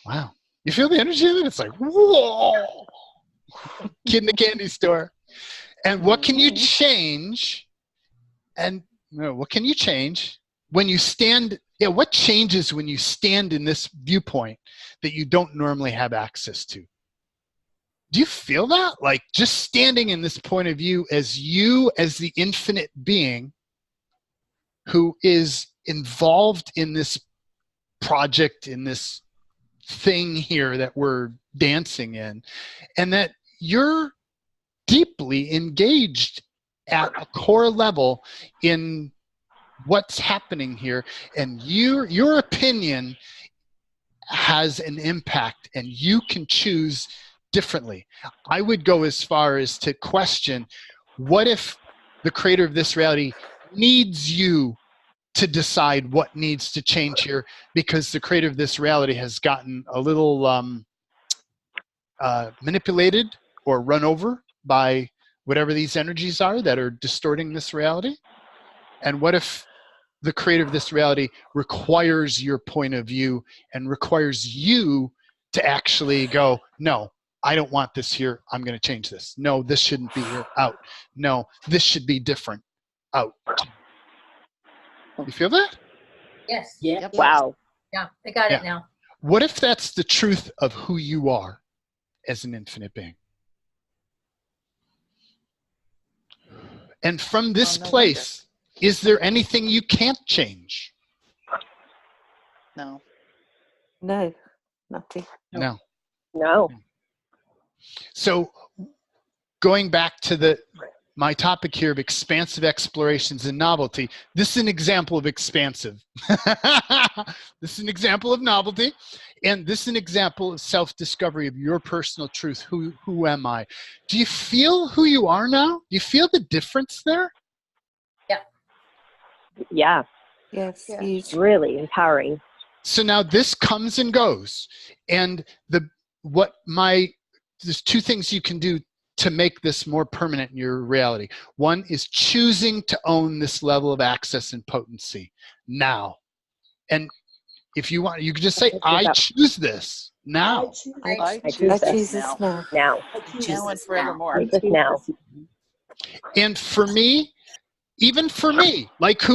Wow. You feel the energy of it? It's like, whoa, kid in the candy store. And what can you change? And what can you change when you stand? Yeah, what changes when you stand in this viewpoint that you don't normally have access to? Do you feel that? Like just standing in this point of view as you, as the infinite being who is involved in this project, in this thing here that we're dancing in, and that you're deeply engaged at a core level in what's happening here, and your opinion has an impact and you can choose differently. I would go as far as to question, what if the creator of this reality needs you to decide what needs to change here because the creator of this reality has gotten a little manipulated or run over by whatever these energies are that are distorting this reality? And what if the creator of this reality requires your point of view and requires you to actually go, no, I don't want this here. I'm going to change this. No, this shouldn't be here. Out. No, this should be different. Out. You feel that? Yes. Yeah. Wow. Yeah, I got it now. What if that's the truth of who you are as an infinite being? And from this place, is there anything you can't change? No. No, nothing. No. No. So going back to my topic here of expansive explorations and novelty, this is an example of expansive. This is an example of novelty, and this is an example of self-discovery of your personal truth. Who am I? Do you feel who you are now? Do you feel the difference there? Yeah. Yeah. Yes, It's really empowering. So now this comes and goes, and there's two things you can do to make this more permanent in your reality. One is choosing to own this level of access and potency now. And if you want, you can just say, I choose this now. I choose this now. Now. Now and forevermore. Choose this now. And for me, even for me, like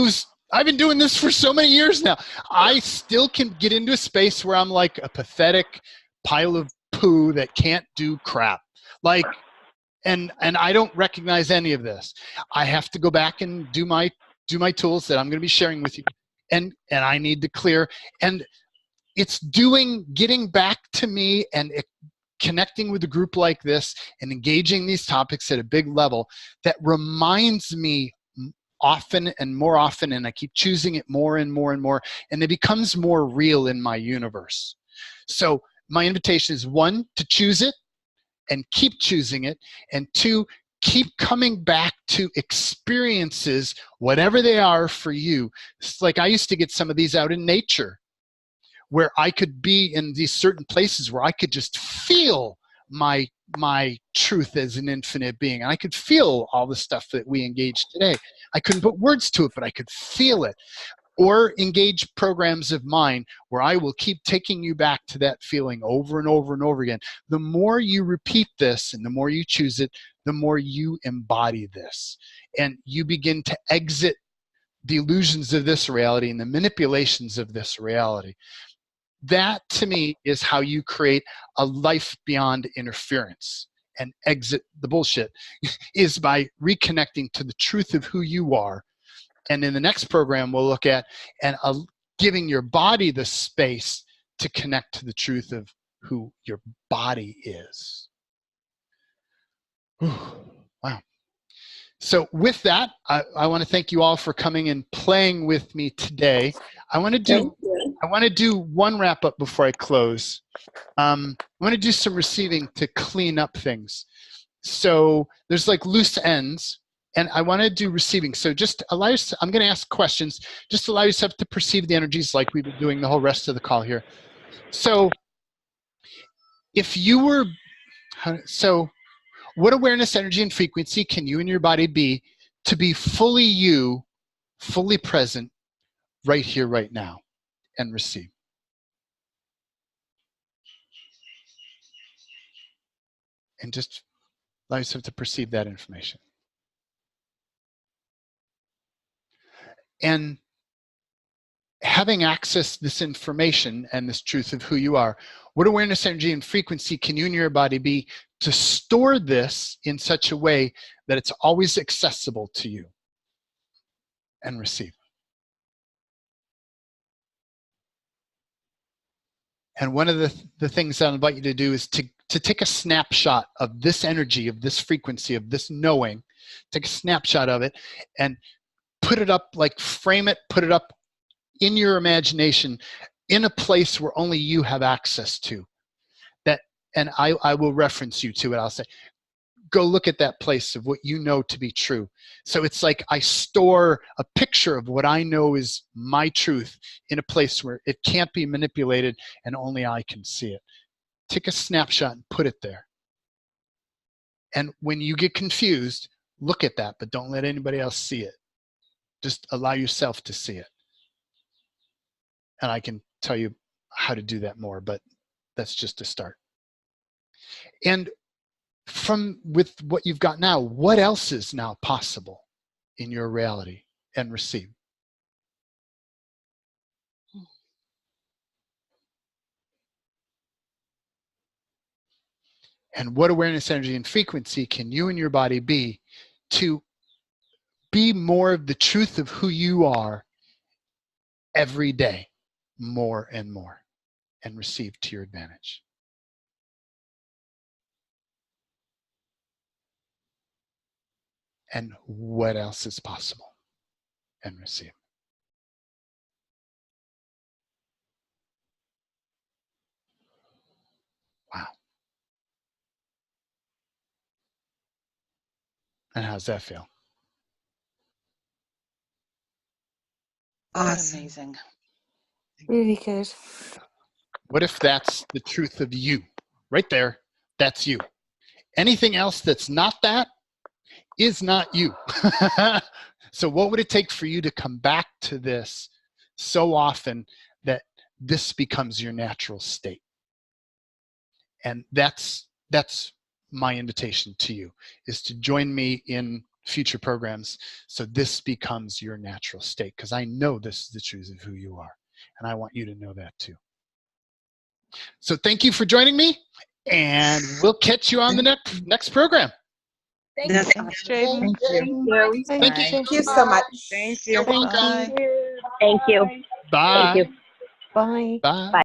I've been doing this for so many years now, I still can get into a space where I'm like a pathetic pile of poo that can't do crap. Like, and I don't recognize any of this. I have to go back and do my tools that I'm going to be sharing with you, and I need to clear. And it's getting back to me and connecting with a group like this and engaging these topics at a big level that reminds me often and more often, and I keep choosing it more and more and more, and it becomes more real in my universe. So my invitation is, one, to choose it and keep choosing it, and two, keep coming back to experiences, whatever they are for you. It's like I used to get some of these out in nature, where I could be in these certain places where I could just feel my truth as an infinite being. And I could feel all the stuff that we engage today. I couldn't put words to it, but I could feel it. Or engage programs of mine where I will keep taking you back to that feeling over and over and over again. The more you repeat this and the more you choose it, the more you embody this. And you begin to exit the illusions of this reality and the manipulations of this reality. That, to me, is how you create a life beyond interference and exit the bullshit, is by reconnecting to the truth of who you are. And in the next program, we'll look at giving your body the space to connect to the truth of who your body is. Wow. So with that, I want to thank you all for coming and playing with me today. I want to do one wrap up before I close. I want to do some receiving to clean up things. So there's like loose ends, and I want to do receiving. So just allow yourself, I'm going to ask questions. Just allow yourself to perceive the energies like we've been doing the whole rest of the call here. So if you were, so what awareness, energy, and frequency can you and your body be to be fully you, fully present, right here, right now, and receive? And just allow yourself to perceive that information. And having access to this information and this truth of who you are, what awareness, energy, and frequency can you and your body be to store this in such a way that it's always accessible to you and receive? And one of the things I invite you to do is to take a snapshot of this energy, of this frequency, of this knowing, take a snapshot of it and put it up, like frame it, put it up in your imagination in a place where only you have access to. That, and I will reference you to it. I'll say, go look at that place of what you know to be true. So it's like I store a picture of what I know is my truth in a place where it can't be manipulated and only I can see it. Take a snapshot and put it there. And when you get confused, look at that, but don't let anybody else see it. Just allow yourself to see it. And I can tell you how to do that more, but that's just a start. And with what you've got now, what else is now possible in your reality and receive? And what awareness, energy, and frequency can you and your body be to be more of the truth of who you are every day, more and more, and receive to your advantage? And what else is possible and receive? Wow. And how's that feel? Awesome. Amazing. Really good. What if that's the truth of you? Right there, that's you. Anything else that's not that is not you. So what would it take for you to come back to this so often that this becomes your natural state? And that's my invitation to you, is to join me in future programs so this becomes your natural state, because I know this is the truth of who you are, and I want you to know that too. So thank you for joining me, and we'll catch you on the next program. Thank That's you. Jaden. Thank you so much. Thank you. You're welcome. Bye. Thank you. Bye. Thank you. Bye. Bye. Bye.